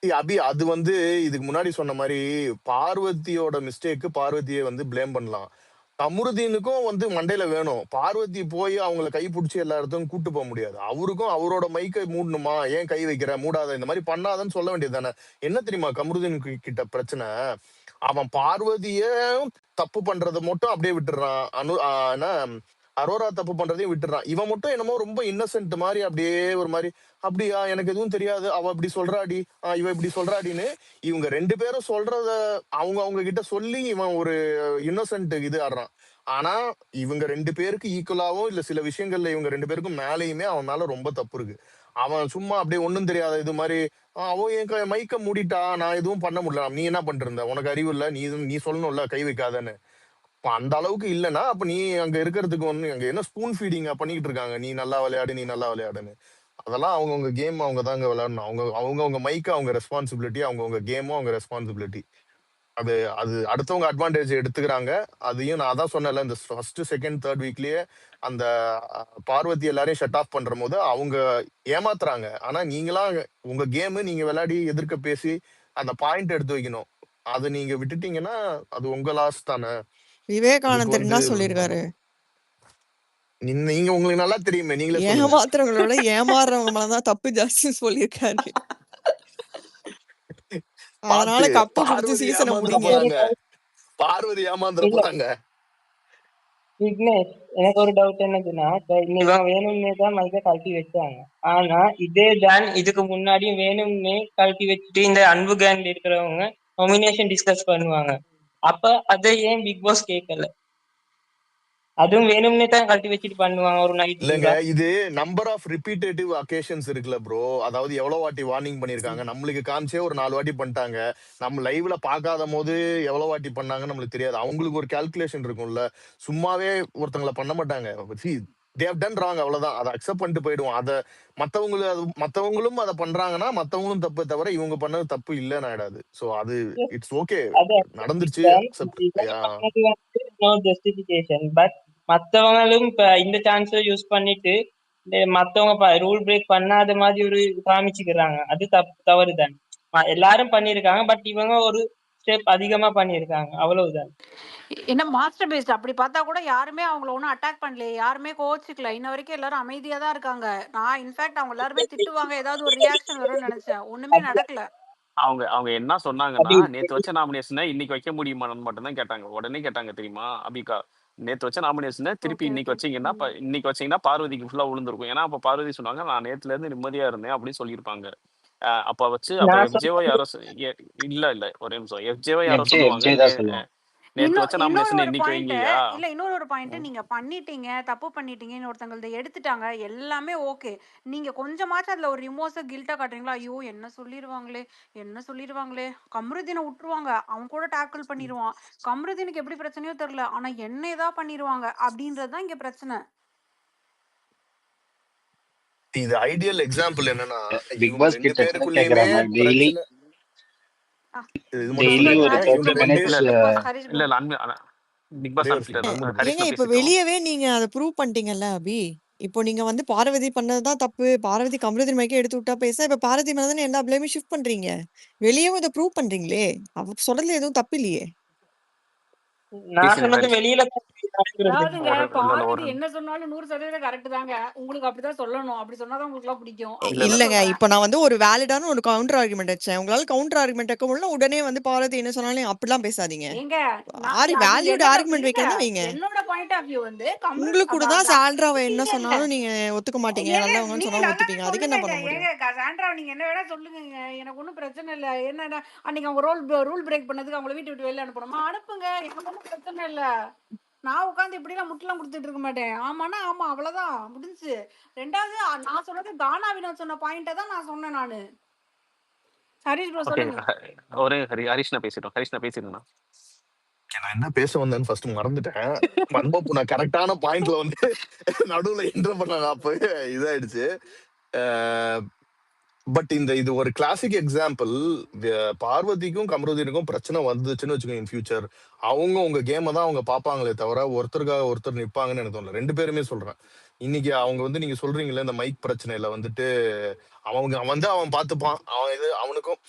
அபி அது வந்து இதுக்கு முன்னாடி சொன்ன மாதிரி பார்வதியோட மிஸ்டேக்கு பார்வதியை வந்து பிளேம் பண்ணலாம். கமருதீனுக்கும் வந்து மண்டையில வேணும். பார்வதி போய் அவங்களை கை பிடிச்சி எல்லா இடத்துக்கும் கூட்டு போக முடியாது. அவருக்கும் அவரோட மைக்கை மூடணுமா, ஏன் கை வைக்கிற, மூடாத, இந்த மாதிரி பண்ணாதன்னு சொல்ல வேண்டியது தானே. என்ன தெரியுமா கமருதீன் கிட்ட பிரச்சனை? அவன் பார்வதியும் தப்பு பண்றதை மட்டும் அப்படியே விட்டுறான். என்ன அரோரா தப்பு பண்றதையும் விட்டுறான். இவன் மட்டும் என்னமோ ரொம்ப இன்னசென்ட் மாதிரி அப்படியே ஒரு மாதிரி, அப்படியா எனக்கு எதுவும் தெரியாது, அவ இப்படி சொல்றாடி, இவ இப்படி சொல்றாடின்னு இவங்க 2 பேரும் சொல்றத அவங்க கிட்ட சொல்லி இவன் ஒரு இன்னசென்ட் இது ஆடுறான். ஆனா இவங்க 2 பேருக்கு ஈக்குவலாவும் இல்ல சில விஷயங்கள்ல இவங்க 2 பேருக்கும் மேலேயுமே அவன் மேல ரொம்ப தப்பு இருக்கு. அவன் சும்மா அப்படியே ஒண்ணும் தெரியாத இது மாதிரி அவன் என் மைக்க மூடிட்டா, நான் எதுவும் பண்ண முடியல, நீ என்ன பண்ணிட்டு இருந்த, உனக்கு அறிவு இல்ல, நீ சொல்லணும்ல கை வைக்காதன்னு. அந்த அளவுக்கு இல்லைன்னா அப்ப நீ அங்க இருக்கிறதுக்கு ஒண்ணு, அங்க என்ன ஸ்பூன் ஃபீடிங் பண்ணிக்கிட்டு இருக்காங்க, நீ நல்லா விளையாடு, நீ நல்லா விளையாடுன்னு. அதெல்லாம் அவங்கவுங்க கேம் அவங்க தாங்க விளையாடணும். அவங்கவுங்க மைக்கு அவங்க ரெஸ்பான்சிபிலிட்டி, அவங்கவுங்க கேமும் அவங்க ரெஸ்பான்சிபிலிட்டி. அது அது அடுத்தவங்க அட்வான்டேஜ் எடுத்துக்கிறாங்க. அதையும் நான் அதான் சொன்னேன்ல, இந்த ஃபர்ஸ்ட் செகண்ட் தேர்ட் வீக்லயே அந்த பார்வதி எல்லாரையும் ஷட் ஆஃப் பண்ற போது அவங்க ஏமாத்துறாங்க. ஆனா நீங்களாம் உங்க கேமு, நீங்க விளையாடி எதிர்க்க பேசி அந்த பாயிண்ட் எடுத்து வைக்கணும். அதை நீங்க விட்டுட்டீங்கன்னா அது உங்க லாஸ் தானே. விவேகானந்தர் என்ன சொல்லிருக்காரு? நீங்க உங்களுக்கு நல்லா தெரியுமே, நீங்களே சொல்லுங்க. ஏமாத்துறவங்கள விட ஏமாறுறவங்க மேலதான் தப்பு ஜாஸ்தின்னு சொல்லியிருக்காரு. அதனால கப்பு கொடுத்து சீசனை முடிங்க. பார்வதி ஏமாந்துட போறாங்க. விக்னேஷ், எனக்கு ஒரு டவுட் என்னதுன்னா, இவங்க வேணும்னே தான் மைக்க கழட்டி வச்சாங்க. ஆனா இதே தான் இதுக்கு முன்னாடியும் வேணும்னே கழட்டி வச்சுட்டு இந்த அன்பு கேங்ல இருக்கிறவங்க நாமினேஷன் டிஸ்கஸ் பண்ணுவாங்க. அப்ப அதை ஏன் பிக் பாஸ் கேட்கல? அதுவும் வேணும்னே தான் கழட்டி வச்சுட்டு பண்ணுவாங்க ஒரு நைட் இல்லங்க, ஃபுல்லா. இது நம்பர் ஆஃப் ரிப்பீட்டேட்டிவ் அக்கேஷன்ஸ் இருக்குல்ல ப்ரோ. அதாவது எவ்வளவு வாட்டி வார்னிங் பண்ணிருக்காங்க, நம்மளுக்கு காமிச்சே ஒரு 4 வாட்டி பண்ணிட்டாங்க. நம்ம லைவ்ல பார்க்காத போது எவ்வளவு வாட்டி பண்ணாங்கன்னு நம்மளுக்கு தெரியாது. அவங்களுக்கு ஒரு கால்குலேஷன் இருக்கும்ல. சும்மாவே ஒருத்தங்கள பண்ண மாட்டாங்க. தே ஹவ் டன் ராங், அவ்வளவுதான். அதை அக்செப்ட் பண்ணிட்டு போயிடுவோம். அதை மத்தவங்களும் அதை பண்றாங்கன்னா மத்தவங்களும் தப்பு, தவிர இவங்க பண்ணது தப்பு இல்லைன்னு ஆயிடாது. சோ அது இட்ஸ் ஓகே, அது நடந்துருச்சு, அக்செப்ட். இவங்க பண்ணது வந்து நோ ஜஸ்டிபிகேஷன். பட் மத்தவங்களும் இப்ப இந்த சான்ஸை யூஸ் பண்ணிட்டு மத்தவங்க ரூல் பிரேக் பண்ணாத மாதிரி ஒரு காமிச்சுக்கிறாங்க. அது தவறுதான். எல்லாரும் பண்ணிருக்காங்க, பட் இவங்க ஒரு ஸ்டெப் அதிகமா பண்ணிருக்காங்க, அவ்வளவுதான். என்ன மாஸ்டர் பேஸ்ட் அப்படி பார்த்தா கூட யாருமே அவங்கள ஒன்றும் அட்டாக் பண்ணல, யாருமே கோச்சிக்கல. இன்ன வரைக்கும் எல்லாரும் அமைதியா தான் இருக்காங்க. நான் இன்ஃபேக்ட் அவங்க எல்லாருமே திட்டுவாங்க, ஏதாவது ஒரு ரியாக்ஷன் வரும்னு நினைச்சேன். ஒண்ணுமே நடக்கல. அவங்க என்ன சொன்னாங்கன்னா, அது நேத்து வச்ச நாமினேஷனை இன்னைக்கு வைக்க முடியுமான்னு மட்டும் தான் கேட்டாங்க. உடனே கேட்டாங்க தெரியுமா அபிகா? நேத்து வச்ச நாமினேஷனை திருப்பி ஓகே இன்னைக்கு ஓகே. வச்சீங்கன்னா இன்னைக்கு வச்சீங்கன்னா பார்வதிக்கு ஃபுல்லா விழுந்திருக்கும். ஏன்னா அப்ப பார்வதி சொன்னாங்க நான் நேத்துல இருந்து நிம்மதியா இருந்தேன் அப்படின்னு சொல்லியிருப்பாங்க. அப்ப நான் எஃப்ஜேவோ சொன்னது யாரோ இல்ல ஒரே நிமிஷம். எஃப்ஜேவோ யாரோ எஃப்ஜே சொல்லுவாங்க, தான் சொல்லுவாங்க. நேத்து வச்ச இன்னொரு நாமினேஷன் ஒரு இன்னைக்கு பாயிண்ட் வைங்கய்யா. இல்ல, இன்னொரு ஒரு பாயிண்ட், நீங்க பண்ணிட்டீங்க, தப்பு பண்ணிட்டீங்கன்னு ஒருத்தங்களத எடுத்துட்டாங்க, எல்லாமே ஓகே. நீங்க கொஞ்சமாச்சும் அதுல ஒரு ரிமோர்ஸ கில்ட்டா காட்டுறீங்களா? ஐயோ என்ன சொல்லிடுவாங்களே, கம்ருதீனை விட்டுருவாங்க, அவன் கூட டேக்கிள் பண்ணிடுவான், கம்ருதீனுக்கு எப்படி பிரச்சனையோ தெரியல, ஆனா என்ன ஏதாவது பண்ணிடுவாங்க அப்படின்றதுதான் இங்க பிரச்சனை. இது ஐடியல் எக்ஸாம்பிள் என்னன்னா, பிக் இவங்க பாஸ் 2 கிட்ட கூட பேருக்குள்ளயுமே கேக்குறாங்க டெய்லி. பிரச்சனை. இது மட்டும் டெய்லி சொல்லிடுறேன். ஒரு ஹரிஷ் ப்ரோ 30 இவங்க 2 மினிட்ஸ். முடிச்சிருங்க. Big boss Harish bro. இல்ல பிக் பாஸ் ஒரே ஒரு அன்ஃபில்டர் செகண்ட் ஏங்க ஹரிஷ்ணா இப்ப பேசிட்டோம். வெளியவே நீங்க அதை ப்ரூவ் பண்ணிட்டீங்கல்ல அபி. இப்போ நீங்க வந்து பார்வதி பண்ணதுதான் தப்பு, பார்வதி கம்ருதீன் மைக்கே எடுத்து விட்டா பேச, இப்ப பார்வதி மேல தானே எல்லா பிளேமே ஷிஃப்ட் பண்றீங்க. வெளியவும் இதை ப்ரூவ் பண்றீங்களே, அவ சொல்றதுல எதுவும் தப்பு இல்லையே. நான் பேசுங்க சொன்னது ஹரிஷ். வெளியில தான் நடக்கிறது. அதாவதுங்க, இல்ல பார்வதி என்ன சொன்னாலும் 100% கரெக்ட் தாங்க. உங்களுக்கு அப்படிதான் சொல்லணும், அப்படி சொன்னாதான் உங்களுக்கு எல்லாம் பிடிக்கும். இல்ல இல்ல அப்படிதான் இல்லங்க, சொல்றேன். இப்ப நான் வந்து ஒரு வேலிடான ஒரு கவுண்டர் ஆர்குமெண்ட் வச்சேன். உங்களால கவுண்டர் ஆர்குமெண்ட் வைக்க முடியல, உடனே வந்து பார்வதி என்ன சொன்னாலும் அப்படிலாம் பேசாதீங்க. ஏங்க அது வேல்யூட் என்னோட ஆர்குமெண்ட் இருங்க, வைக்கிறதா வைங்க. என்னோட பாயிண்ட் ஆஃப் வியூ வந்து உங்களுக்கு கூட தான் சாண்ட்ராவை என்ன சொன்னாலும் நீங்க ஒத்துக்க மாட்டீங்க, ஏங்க நல்லவங்கன்னு நீங்க சொன்னாலும் நல்லாவே ஒத்துப்பீங்க. அதுக்கு என்ன சொல்லுங்க. பண்ண முடியும்? ஏங்க சாண்ட்ரா நீங்க என்ன வேணா சொல்லுங்க, எனக்கு ஒன்றும் பிரச்சனை இல்லை. என்ன அன்னைக்கு அவங்க ரூல் பிரேக் பண்ணதுக்கு அவங்கள வீட்டு விட்டு வெளில அனுப்பணுமா? அனுப்புங்க, எனக்கு ஒன்றும் பிரச்சனை இல்லை. நான் உட்காந்து இப்படிலாம் முட்டெல்லாம் கொடுத்துட்டு இருக்க மாட்டேன். ஆமாண்ணா ஆமா, அவ்வளவுதான் முடிஞ்சு. ரெண்டாவது நான் சொன்னது கானா வினோத் சொன்ன பாயிண்ட தான் நான் சொன்னேன் நானு. ஹரிஷ் ப்ரோ ஓகே, சொல்லுங்க. ஒரே ஹரிஷ்ணா பேசிடுங்கண்ணா. நான் என்ன பேச வந்தேன்னு ஃபர்ஸ்ட் மறந்துட்டேன். மண்பப்பு நான் கரெக்டான பாயிண்ட்ல வந்து நடுவுல என்டர் பண்ணாங்க, அப்ப இதாயிடுச்சு. பட் இது ஒரு கிளாசிக் எக்ஸாம்பிள். பார்வதிக்கும் கமருதீனுக்கும் பிரச்சனை வந்துச்சுன்னு வச்சுக்கோங்க, இன் ஃபியூச்சர் அவங்க உங்க கேமை தான் அவங்க பாப்பாங்களே தவிர ஒருத்தருக்காக ஒருத்தர் நிப்பாங்கன்னு எனக்கு தோணல. 2 பேருமே சொல்றேன். இன்னைக்கு அவங்க வந்து நீங்க சொல்றீங்களே இந்த மைக் பிரச்சனையில வந்துட்டு அவன் பார்த்துப்பான், அவனுக்கும்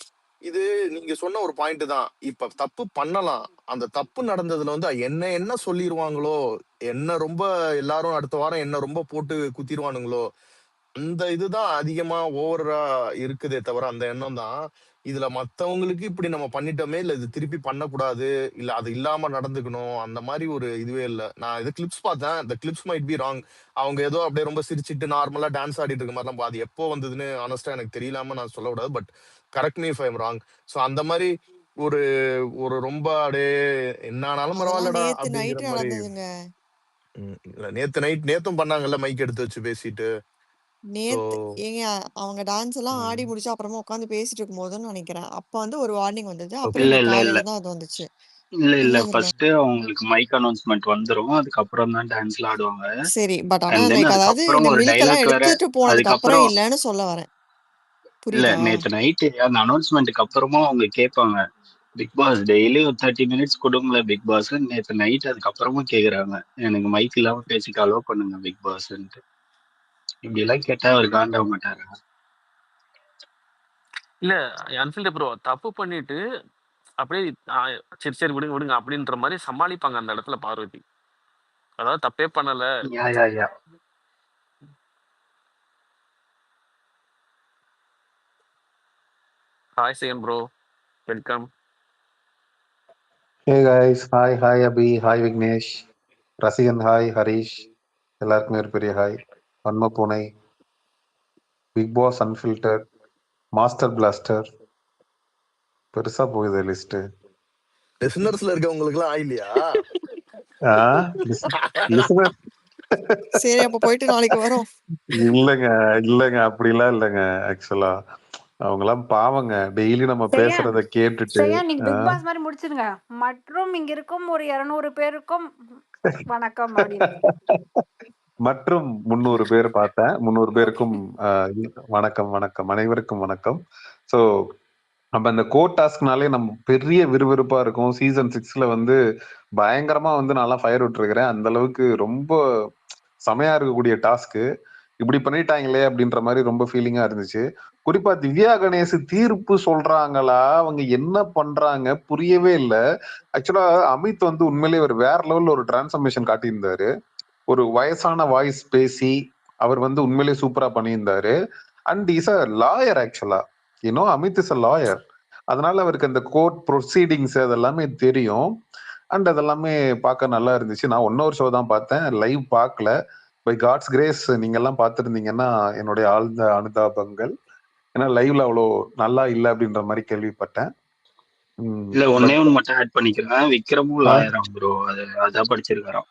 இது நீங்க சொன்ன ஒரு பாயிண்ட் தான். இப்ப தப்பு பண்ணலாம், அந்த தப்பு நடந்ததுல வந்து என்ன சொல்லிருவாங்களோ, என்ன ரொம்ப எல்லாரும் அடுத்த வாரம் என்ன ரொம்ப போட்டு குத்திடுவானுங்களோ, அந்த இதுதான் அதிகமா ஓவரா இருக்குதே தவிர அந்த எண்ணம் தான். இதுல மத்தவங்களுக்கு இப்படி நம்ம பண்ணிட்டோமே, இல்ல இது திருப்பி பண்ணக்கூடாது, இல்ல அது இல்லாம நடந்துக்கணும், அந்த மாதிரி ஒரு இதுவே இல்ல. நான் இது கிளிப்ஸ் பார்த்தேன், இந்த கிளிப்ஸ் மைட் பி ராங். அவங்க ஏதோ அப்படியே ரொம்ப சிரிச்சிட்டு நார்மலா டான்ஸ் ஆடிட்டு இருக்க மாதிரிலாம் அது எப்போ வந்ததுன்னு ஆனஸ்டா எனக்கு தெரியலாம நான் சொல்லக்கூடாது. But correct me if I am wrong. So அந்த மாதிரி ஒரு ஒரு ரொம்ப அப்படியே என்ன ஆனாலும் அதெல்லாம் பரவாயில்லடா நேத்து அப்படிங்கிற நைட்டு மாதிரி. நடந்ததுங்க. இல்ல நேத்தும் பண்ணாங்கல்ல மைக் எடுத்து வச்சு பேசிட்டு. ஏங்க அவங்க டான்ஸ் எல்லாம் ஆடி முடிச்சு அப்புறமா உட்காந்து பேசிட்டு இருக்கும்போதுன்னு நினைக்கிறேன். அப்ப வந்து ஒரு வார்னிங் வந்தது. அப்புறம் இல்ல இன்னைக்கு இல்ல இல்ல காலையில தான் அது வந்துச்சு. இல்ல இல்ல இல்ல இல்ல ஃபர்ஸ்ட் அவங்களுக்கு மைக் அனௌன்ஸ்மெண்ட் வந்துரும், அதுக்கப்புறம் தான் டான்ஸ்ல ஆடுவாங்க. சரி, பட் ஆனா அண்ட் தென் லைக் அதாவது அதுக்கப்புறம் இந்த ஒரு மில்க் எல்லாம் டைலாக் வேற. எடுத்துட்டு போனதுக்கு அப்புறம் அதுக்கப்புறம் இல்லன்னு சொல்ல வரேன். இல்ல புரியுதா? நேத்து நைட்டு அந்த அனௌன்ஸ்மெண்ட்டுக்கு அப்புறமா அவங்க கேட்பாங்க, பிக் பாஸ் டெய்லி ஒரு 30 மினிட்ஸ் கொடுங்களேன் பிக் பாஸ். நேத்து நைட் அதுக்கப்புறமும் கேக்குறாங்க, எனக்கு மைக் இல்லாம பேசிக்க அலோவ் பண்ணுங்க பிக் பாஸ்ன்ட்டு. இப்படி எல்லாம் கேட்டா அவர் காண்டாக மாட்டாரு? இல்ல அன்ஃபில்டர் ப்ரோ தப்பு பண்ணிட்டு அப்படியே சரி விடுங்க அப்படின்ற மாதிரி சமாளிப்பாங்க அந்த இடத்துல பார்வதி. அதாவது தப்பே பண்ணல. யா ஹாய் சேகன் bro, welcome. Hey guys, hi Abhi, hi Vignesh, ரசிகன் ஹாய், ஹரிஷ், எல்லாருக்குமே ஒரு பெரிய ஹாய். வன்ம பூனை, big boss unfilter, master blaster, பெருசா போகுது லிஸ்ட். லிசனர்ஸ்ல இருக்கவங்களுக்கு எல்லாம் ஆயில்லையா? லிசனர் சரி அப்ப போயிட்டு நாளைக்கு வரோம். இல்லங்க அப்படிலாம் இல்லைங்க. ஆக்சுவலா அவங்கலாம் பாவங்க. டெய்லி நம்ம செய்யா பேசுறத கேட்டுட்டு செய்யா நீங்க பிக் பாஸ் மாதிரி முடிச்சிருங்க. மற்றும் இங்க இருக்கும் ஒரு 200 பேருக்கும் வணக்கம் அப்படின்னு. மற்றும் 300 பேர் பார்த்தேன். 300 பேருக்கும் வணக்கம் வணக்கம் அனைவருக்கும் வணக்கம். ஸோ நம்ம இந்த கோட் டாஸ்க்னாலே நம்ம பெரிய விறுவிறுப்பா இருக்கும். சீசன் 6ல வந்து பயங்கரமா வந்து நான்லாம் ஃபயர் விட்டுருக்கிறேன். அந்த அளவுக்கு ரொம்ப செமையா இருக்கக்கூடிய டாஸ்க்கு. இப்படி பண்ணிட்டாங்களே அப்படின்ற மாதிரி ரொம்ப ஃபீலிங்கா இருந்துச்சு. குறிப்பா திவ்யா கணேஷ் தீர்ப்பு சொல்றாங்களா, அவங்க என்ன பண்றாங்க புரியவே இல்ல. ஆக்சுவலா அமித் வந்து உண்மையிலேயே ஒரு வேற லெவல்ல ஒரு டிரான்ஸ்ஃபர்மேஷன் காட்டியிருந்தாரு. ஒரு வயசான வாய்ஸ் பேசி அவர் வந்து உண்மையிலேயே சூப்பரா பண்ணியிருந்தாரு. அண்ட் இஸ் அ லாயர் ஆக்சுவலா. Amit is a lawyer. அதனால அவருக்கு அந்த கோர்ட் ப்ரொசீடிங்ஸ் அதெல்லாமே தெரியும். அண்ட் அதெல்லாமே பார்க்க நல்லா இருந்துச்சு. நான் 1 hour ஷோ தான் பார்த்தேன், லைவ் பார்க்கல. பை காட்ஸ் கிரேஸ் நீங்க எல்லாம் பார்த்துருந்தீங்கன்னா என்னுடைய ஆழ்ந்த அனுதாபங்கள். ஏன்னா லைவ்ல அவ்வளோ நல்லா இல்லை அப்படின்ற மாதிரி கேள்விப்பட்டேன். இல்ல பட் ஒன்னே ஒண்ணு மட்டும் ஆட் பண்ணிக்கிறேன். விக்ரமும் லாயராம் ப்ரோ. அதான் படிச்சிருக்காராம்.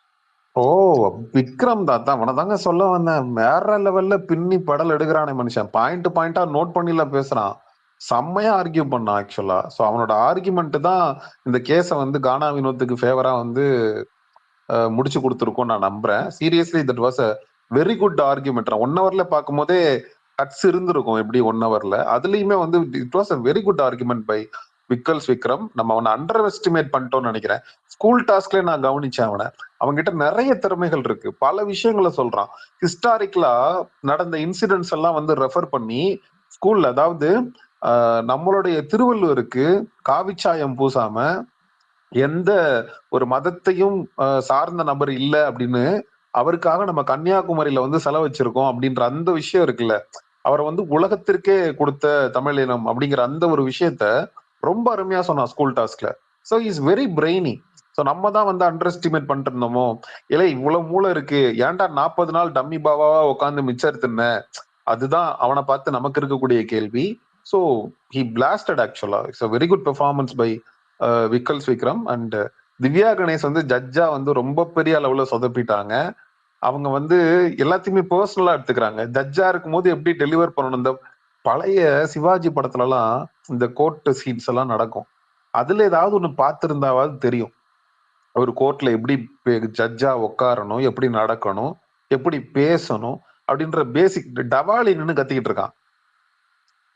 ஓ விக்ரம் தான் அவனதாங்க சொல்ல வந்தேன். வேற லெவல்ல பின்னி படல் எடுக்கிறானே மனுஷன். பாயிண்டா நோட் பண்ணில பேசுறான். செம்மையா ஆர்கியூ பண்ணான் ஆக்சுவலா. ஸோ அவனோட ஆர்கியூமெண்ட் தான் இந்த கேஸை வந்து கானா வினோத்துக்கு ஃபேவரா வந்து முடிச்சு கொடுத்துருக்கோம் நான் நம்புறேன். Seriously that was a very good argument. 1 hourல பார்க்கும் போதே கட்ஸ் இருந்திருக்கும் எப்படி 1 hourல. அதுலயுமே வந்து it was a very good argument by Vikram. நம்ம அவனை அண்டர் எஸ்டிமேட் பண்ணிட்டோம்னு நினைக்கிறேன். ஸ்கூல் டாஸ்க்ல நான் கவனிச்சேன் அவனை. அவன்கிட்ட நிறைய திறமைகள் இருக்கு. பல விஷயங்களை சொல்றான். ஹிஸ்டாரிக்கலா நடந்த இன்சிடென்ட்ஸ் எல்லாம் வந்து ரெஃபர் பண்ணி ஸ்கூல்ல, அதாவது நம்மளுடைய திருவள்ளுவருக்கு காவிச்சாயம் பூசாம எந்த ஒரு மதத்தையும் சார்ந்த நபர் இல்ல அப்படின்னு அவருக்காக நம்ம கன்னியாகுமரியில வந்து செலவச்சிருக்கோம் அப்படின்ற அந்த விஷயம் இருக்குல்ல, அவரை வந்து உலகத்திற்கே கொடுத்த தமிழினம் அப்படிங்கிற அந்த ஒரு விஷயத்த ரொம்ப அருமையா சொன்னான் ஸ்கூல் டாஸ்க்ல. So is very brainy. So நம்ம தான் வந்து அண்டர் எஸ்டிமேட் பண்ணிட்டு இருந்தோமோ, இல்லை இவ்வளவு மூளை இருக்கு, ஏன்டா 40 நாள் டம்மி பாபாவா உட்காந்து மிச்சர் தின்ன, அதுதான் அவனை பார்த்து நமக்கு இருக்கக்கூடிய கேள்வி. ஸோ ஹி பிளாஸ்டட் ஆக்சுவலா. It's a very good performance by Vikram. And Divya Ganesh வந்து ஜட்ஜா வந்து ரொம்ப பெரிய அளவுல சொதப்பிட்டாங்க. அவங்க வந்து எல்லாத்தையுமே பர்சனலா எடுத்துக்கிறாங்க. ஜட்ஜா இருக்கும் போது எப்படி டெலிவர் பண்ணணும். இந்த பழைய சிவாஜி படத்துல எல்லாம் இந்த கோர்ட் சீன்ஸ் எல்லாம் நடக்கும். அதுல ஏதாவது ஒண்ணு பார்த்திருந்தாவது தெரியும். ஒரு கோர்ட்ல எப்படி ஜட்ஜா உட்காரணும், எப்படி நடக்கணும், எப்படி பேசணும் அப்படின்ற பேசிக். டவாலி நின்னு கத்திக்கிட்டு இருக்கான்.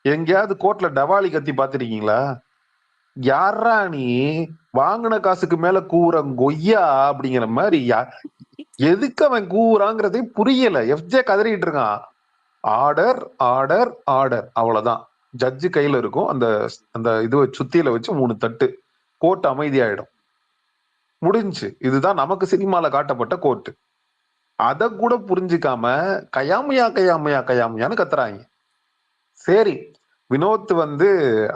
எங்கேயாவது கோர்ட்ல டவாலி கத்தி பார்த்திருக்கீங்களா? யாரா நீ வாங்கின காசுக்கு மேல கூறங்கொய்யா அப்படிங்கிற மாதிரி எதுக்கு அவன் கூறாங்கிறதே புரியல. எஃப்ஜே கதறிட்டு இருக்கான். ஆர்டர் ஆர்டர் ஆர்டர், அவ்வளவுதான். ஜட்ஜு கையில இருக்கும் அந்த அந்த இது சுத்தியில வச்சு 3 தட்டு, கோர்ட் அமைதியாயிடும், முடிஞ்சு. இதுதான் நமக்கு சினிமால காட்டப்பட்ட கோர்ட். அத கூட புரிஞ்சுக்காம கயாமையான்னு கத்துறாங்க. சரி, வினோத் வந்து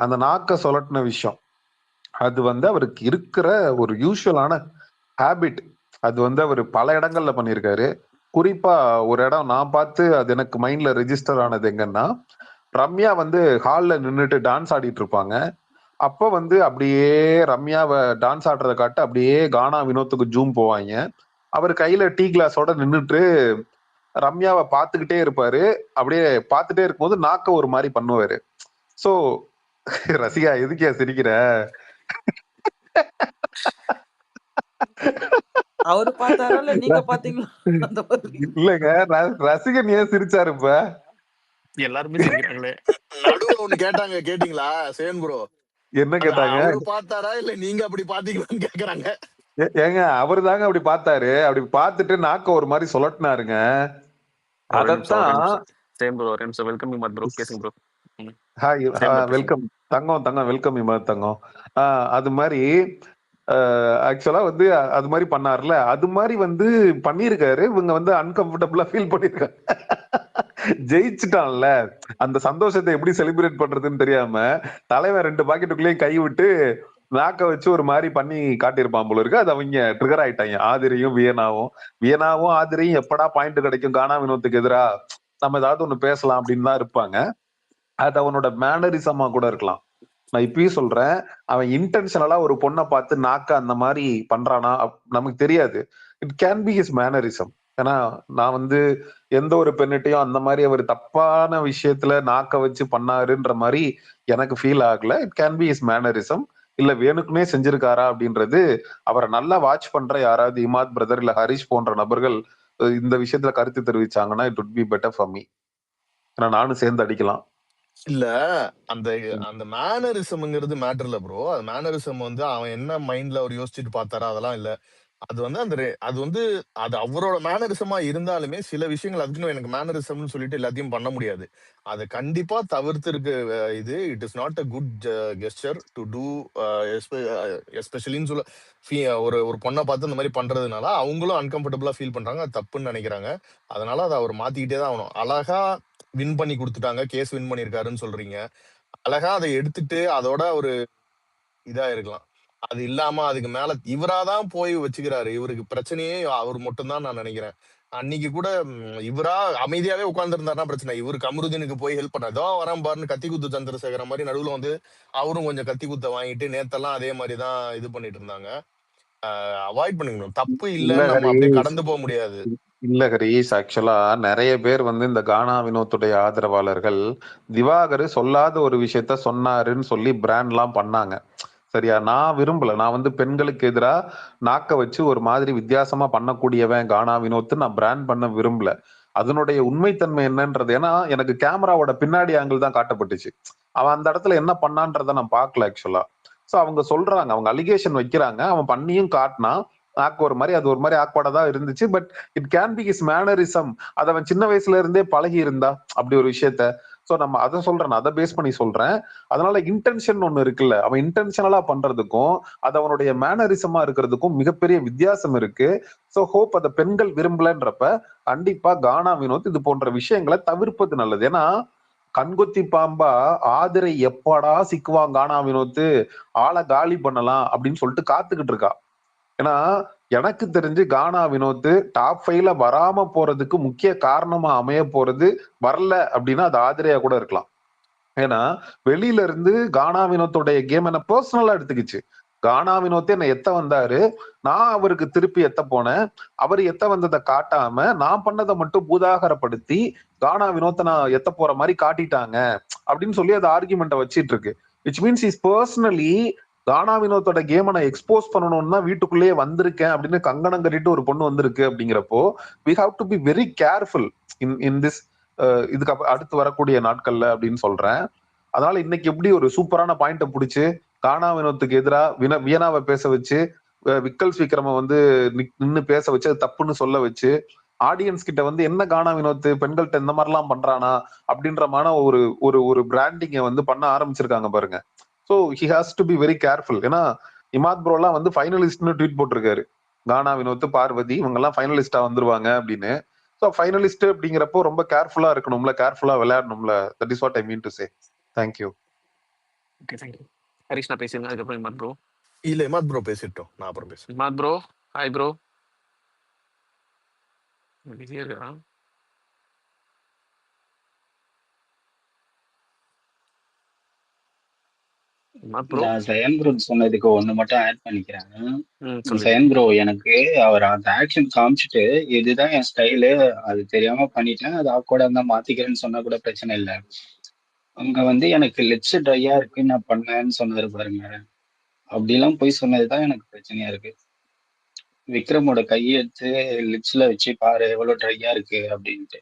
அந்த நாக்க சொலட்டின விஷயம், அது வந்து அவருக்கு இருக்கிற ஒரு யூஷுவலான ஹேபிட். அது வந்து அவர் பல இடங்கள்ல பண்ணியிருக்காரு. குறிப்பா ஒரு இடம் நான் பார்த்து அது எனக்கு மைண்ட்ல ரெஜிஸ்டர் ஆனது எங்கன்னா, ரம்யா வந்து ஹால்ல நின்றுட்டு டான்ஸ் ஆடிட்டு இருப்பாங்க. அப்ப வந்து அப்படியே ரம்யாவை டான்ஸ் ஆடுறத காட்டு அப்படியே கானா வினோத்துக்கு ஜூம் போவாங்க. அவர் கையில டீ கிளாஸோட நின்றுட்டு ரம்யாவை பார்த்துக்கிட்டே இருப்பாரு. அப்படியே பார்த்துட்டே இருக்கும்போது நாக்க ஒரு மாதிரி பண்ணுவாரு. சோ ரசிகா எதுக்கே சிரிக்கிற? அவரு பார்த்தாரா இல்ல நீங்க பாத்தீங்களா? அந்த மாதிரி இல்லங்க, ரசிகன் ஏன் சிரிச்சாரு? இப்ப எல்லாருமே சிரிக்கிறாங்களே. நடுவுல ஒண்ணு கேட்டாங்க, கேட்டீங்களா சேன் ப்ரோ? என்ன கேட்டாங்க? அவரு பார்த்தாரா இல்ல நீங்க அப்படி பாத்தீங்களான்னு கேக்குறாங்க. ஏங்க அவரு தாங்க அப்படி பார்த்தாரு. அப்படி பார்த்துட்டு நாக்க ஒரு மாதிரி சொலட்டினாருங்க. அதத்தான் சேம் ப்ரோ, ஒரு நிமிஷம். வெல்கம் இமாத் ப்ரோ, பேசுங்க ப்ரோ. ஹாய், வெல்கம் தங்கம், வெல்கம் இமாத் தங்கம். அது மாதிரி ஆக்சுவலா வந்து அது மாதிரி பண்ணார்ல, அது மாதிரி வந்து பண்ணிருக்காரு. இவங்க வந்து அன்கம்ஃபர்டபுளா ஃபீல் பண்ணிருக்காங்க. ஜெயிச்சுட்டான்ல, அந்த சந்தோஷத்தை எப்படி செலிப்ரேட் பண்றதுன்னு தெரியாம தலைவன் 2 பாக்கெட்டுக்குள்ளேயும் கை விட்டு நாக்க வச்சு ஒரு மாதிரி பண்ணி காட்டியிருப்பான் போல இருக்கு. அது அவங்க ட்ரிகர் ஆயிட்டாங்க. ஆதிரையும் வியனாவும் ஆதிரையும் எப்படா பாயிண்ட் கிடைக்கும் கானா வினோத்துக்கு எதிரா, நம்ம ஏதாவது ஒண்ணு பேசலாம் அப்படின்னு தான் இருப்பாங்க. அது அவனோட மேனரிசமா கூட இருக்கலாம். நான் இப்பயும் சொல்றேன், அவன் இன்டென்ஷனலா ஒரு பொண்ணை பார்த்து நாக்க அந்த மாதிரி பண்றானா நமக்கு தெரியாது. It can be his mannerism. ஏன்னா நான் வந்து எந்த ஒரு பெண்ணிட்டையும் அந்த மாதிரி அவர் தப்பான விஷயத்துல நாக்க வச்சு பண்ணாருன்ற மாதிரி எனக்கு ஃபீல் ஆகல. It can be his mannerism. இல்ல வேணுக்குனே செஞ்சிருக்காரா அப்படின்றது அவரை நல்லா வாட்ச் பண்ற யாராவது இமாத் பிரதர் இல்ல ஹரிஷ் போன்ற நபர்கள் இந்த விஷயத்துல கருத்து தெரிவிச்சாங்கன்னா it would be better for me. ஏன்னா நானும் சேர்ந்து அடிக்கலாம். இல்ல அந்த அந்த மேனரிசம்ங்கிறது மேட்டர் இல்ல ப்ரோ. அது மேனரிசம் வந்து அவன் என்ன மைண்ட்ல அவர் யோசிச்சுட்டு பார்த்தாரா அதெல்லாம் இல்ல. அது வந்து அது வந்து அது அவரோட மேனரிசமா இருந்தாலுமே சில விஷயங்கள் அதுக்குன்னு எனக்கு மேனரிசம்னு சொல்லிட்டு எல்லாத்தையும் பண்ண முடியாது. அதை கண்டிப்பா தவிர்த்திருக்கு. இது it is not a good gesture to do, எஸ்பெஷலின்னு சொல்ல ஒரு ஒரு பொண்ணை பார்த்து இந்த மாதிரி பண்றதுனால அவங்களும் அன்கம்ஃபர்டபுளா ஃபீல் பண்றாங்க. அது தப்புன்னு நினைக்கிறாங்க. அதனால அதை அவர் மாத்திக்கிட்டே தான் ஆகணும். அழகா வின் பண்ணி கொடுத்துட்டாங்க, கேஸ் வின் பண்ணிருக்காருன்னு சொல்றீங்க. அழகா அதை எடுத்துட்டு அதோட ஒரு இதா இருக்கலாம். அது இல்லாம அதுக்கு மேல இவராதான் போய் வச்சுக்கிறாரு. இவருக்கு பிரச்சனையே அவர் மட்டும்தான் நான் நினைக்கிறேன். அன்னைக்கு கூட இவரா அமைதியாவே உட்கார்ந்துருந்தாருன்னா பிரச்சனை. இவரு கமருதீனுக்கு போய் ஹெல்ப் பண்ண ஏதோ வரான் பாருன்னு கத்தி குத்து சந்திரசேகர மாதிரி நடுவுல வந்து அவரும் கொஞ்சம் கத்தி குத்த வாங்கிட்டு நேத்தெல்லாம் அதே மாதிரிதான் இது பண்ணிட்டு இருந்தாங்க. அவாய்ட் பண்ணிக்கணும். தப்பு இல்ல இல்லைன்னு நம்ம அப்படியே ஹரிஷ், கடந்து போக முடியாது. இல்ல ஹரிஷ், ஆக்சுவலா நிறைய பேர் வந்து இந்த கானா வினோத்துடைய ஆதரவாளர்கள் திவாகர் சொல்லாத ஒரு விஷயத்த சொன்னாருன்னு சொல்லி பிராண்ட்லாம் பண்ணாங்க. சரியா? நான் விரும்பல. நான் வந்து பெண்களுக்கு எதிரா நாக்க வச்சு ஒரு மாதிரி வித்தியாசமா பண்ணக்கூடியவன் கானா வினோத் நான் பிராண்ட் பண்ண விரும்பல. அதனுடைய உண்மைத்தன்மை என்னன்றது, ஏன்னா எனக்கு கேமராவோட பின்னாடி ஆங்கிள் தான் காட்டப்பட்டுச்சு. அவன் அந்த இடத்துல என்ன பண்ணான்றத நான் பார்க்கல ஆக்சுவலா. சோ அவங்க சொல்றாங்க, அவங்க அலிகேஷன் வைக்கிறாங்க, அவன் பண்ணியும் காட்டினா நாக்கு ஒரு மாதிரி, அது ஒரு மாதிரி ஆக்வர்டா தான் இருந்துச்சு. But it can be his mannerism. அதை அவன் சின்ன வயசுல இருந்தே பழகி இருந்தா அப்படி ஒரு விஷயத்த. சோ நம்ம அதை சொல்றேன், அதை பேஸ் பண்ணி சொல்றேன். அதனால இன்டென்ஷன் ஒண்ணு இருக்குல்ல, அவன் இன்டென்ஷனலா பண்றதுக்கும் அது அவனுடைய மேனரிசமா இருக்கிறதுக்கும் மிகப்பெரிய வித்தியாசம் இருக்கு. சோ ஹோப் அதை பெண்கள் விரும்பலன்றப்ப கண்டிப்பா கானா வினோத் இது போன்ற விஷயங்களை தவிர்ப்பது நல்லது. ஏன்னா கண்கொத்தி பாம்பா ஆதிரை எப்படா சிக்குவான் கானா வினோத், ஆளை காலி பண்ணலாம் அப்படின்னு சொல்லிட்டு காத்துக்கிட்டு இருக்கா. ஏன்னா எனக்கு தெரிஞ்சு கானா வினோத் டாப் 5ல வராம போறதுக்கு முக்கிய காரணமா அமைய போறது, வரல அப்படின்னா அது ஆதிரையா கூட இருக்கலாம். ஏன்னா வெளியில இருந்து கானா வினோத்துடைய கேம் என்ன பர்சனலா எடுத்துக்கிச்சு. கானா வினோத்தே என்ன எத்த வந்தாரு, நான் அவருக்கு திருப்பி எத்த போனேன். அவர் எத்த வந்ததை காட்டாம நான் பண்ணதை மட்டும் பூதாகரப்படுத்தி கானா வினோத்தை நான் எத்த போற மாதிரி காட்டிட்டாங்க அப்படின்னு சொல்லி அது ஆர்குமெண்ட்டை வச்சிட்டு இருக்கு. விச் மீன்ஸ் இஸ் பர்சனலி கானா வினோத்தோட கேமை நான் எக்ஸ்போஸ் பண்ணணும்னு தான் வீட்டுக்குள்ளேயே வந்திருக்கேன் அப்படின்னு கங்கணம் கட்டிட்டு ஒரு பொண்ணு வந்திருக்கு. அப்படிங்கிறப்போ we have to be very careful in this இதுக்கு அடுத்து வரக்கூடிய நாட்கள்ல அப்படின்னு சொல்றேன். அதனால இன்னைக்கு எப்படி ஒரு சூப்பரான பாயிண்ட புடிச்சு கானா வினோத்துக்கு எதிராக வியனாவை பேச வச்சு, விக்கல்ஸ் விக்ரம வந்து நின்னு பேச வச்சு அது தப்புன்னு சொல்ல வச்சு, ஆடியன்ஸ் கிட்ட வந்து என்ன கானா வினோத் பெண்கள்கிட்ட இந்த மாதிரிலாம் பண்றானா அப்படின்றமான ஒரு ஒரு ஒரு பிராண்டிங்கை வந்து பண்ண ஆரம்பிச்சிருக்காங்க பாருங்க. So he has to be very careful. ஏன்னா இமாத் ப்ரோலாம் வந்து ஃபைனலிஸ்ட்னு ட்வீட் போட்டிருக்காரு. கானா வினோத், பார்வதி இவங்க எல்லாம் ஃபைனலிஸ்டா வந்துருவாங்க அப்படின்னு. ஸோ ஃபைனலிஸ்ட் அப்படிங்கிறப்போ ரொம்ப கேர்ஃபுல்லா இருக்கணும்ல, கேர்ஃபுல்லா விளையாடணும்ல. That is what I mean to say. Thank you. Okay, thank you. Harish நான் பேசியிருந்தேன், அதுக்கப்புறம் இமாத் ப்ரோ. இல்ல இமாத் ப்ரோ பேசிட்டோம், நான் அப்புறம் பேசுறேன். Imad bro, hi bro. பிஸியாக இருக்கா? இமாத் ப்ரோ. நான் சயன் ப்ரோ சொன்னதுக்கு ஒண்ணு மட்டும் ஆட் பண்ணிக்கிறேன். சொல்லுங்க. சயன் ப்ரோ எனக்கு அவர் அந்த ஆக்ஷன் காமிச்சிட்டு இதுதான் என் ஸ்டைலு, அது தெரியாம பண்ணிட்டேன், அது ஆக்வர்டா இருந்தா மாத்திக்கிறேன்னு சொன்னா கூட பிரச்சனை இல்லை. அங்க வந்து எனக்கு லிப்ஸ் ட்ரையா இருக்கு நான் பண்ணேன்னு சொன்னாரு பாருங்க, அப்படிலாம் போய் சொன்னதுதான் எனக்கு பிரச்சனையா இருக்கு. விக்ரமோட கையை எடுத்து லிப்ஸ்ல வச்சு பாரு எவ்வளவு ட்ரையா இருக்கு அப்படின்ட்டு.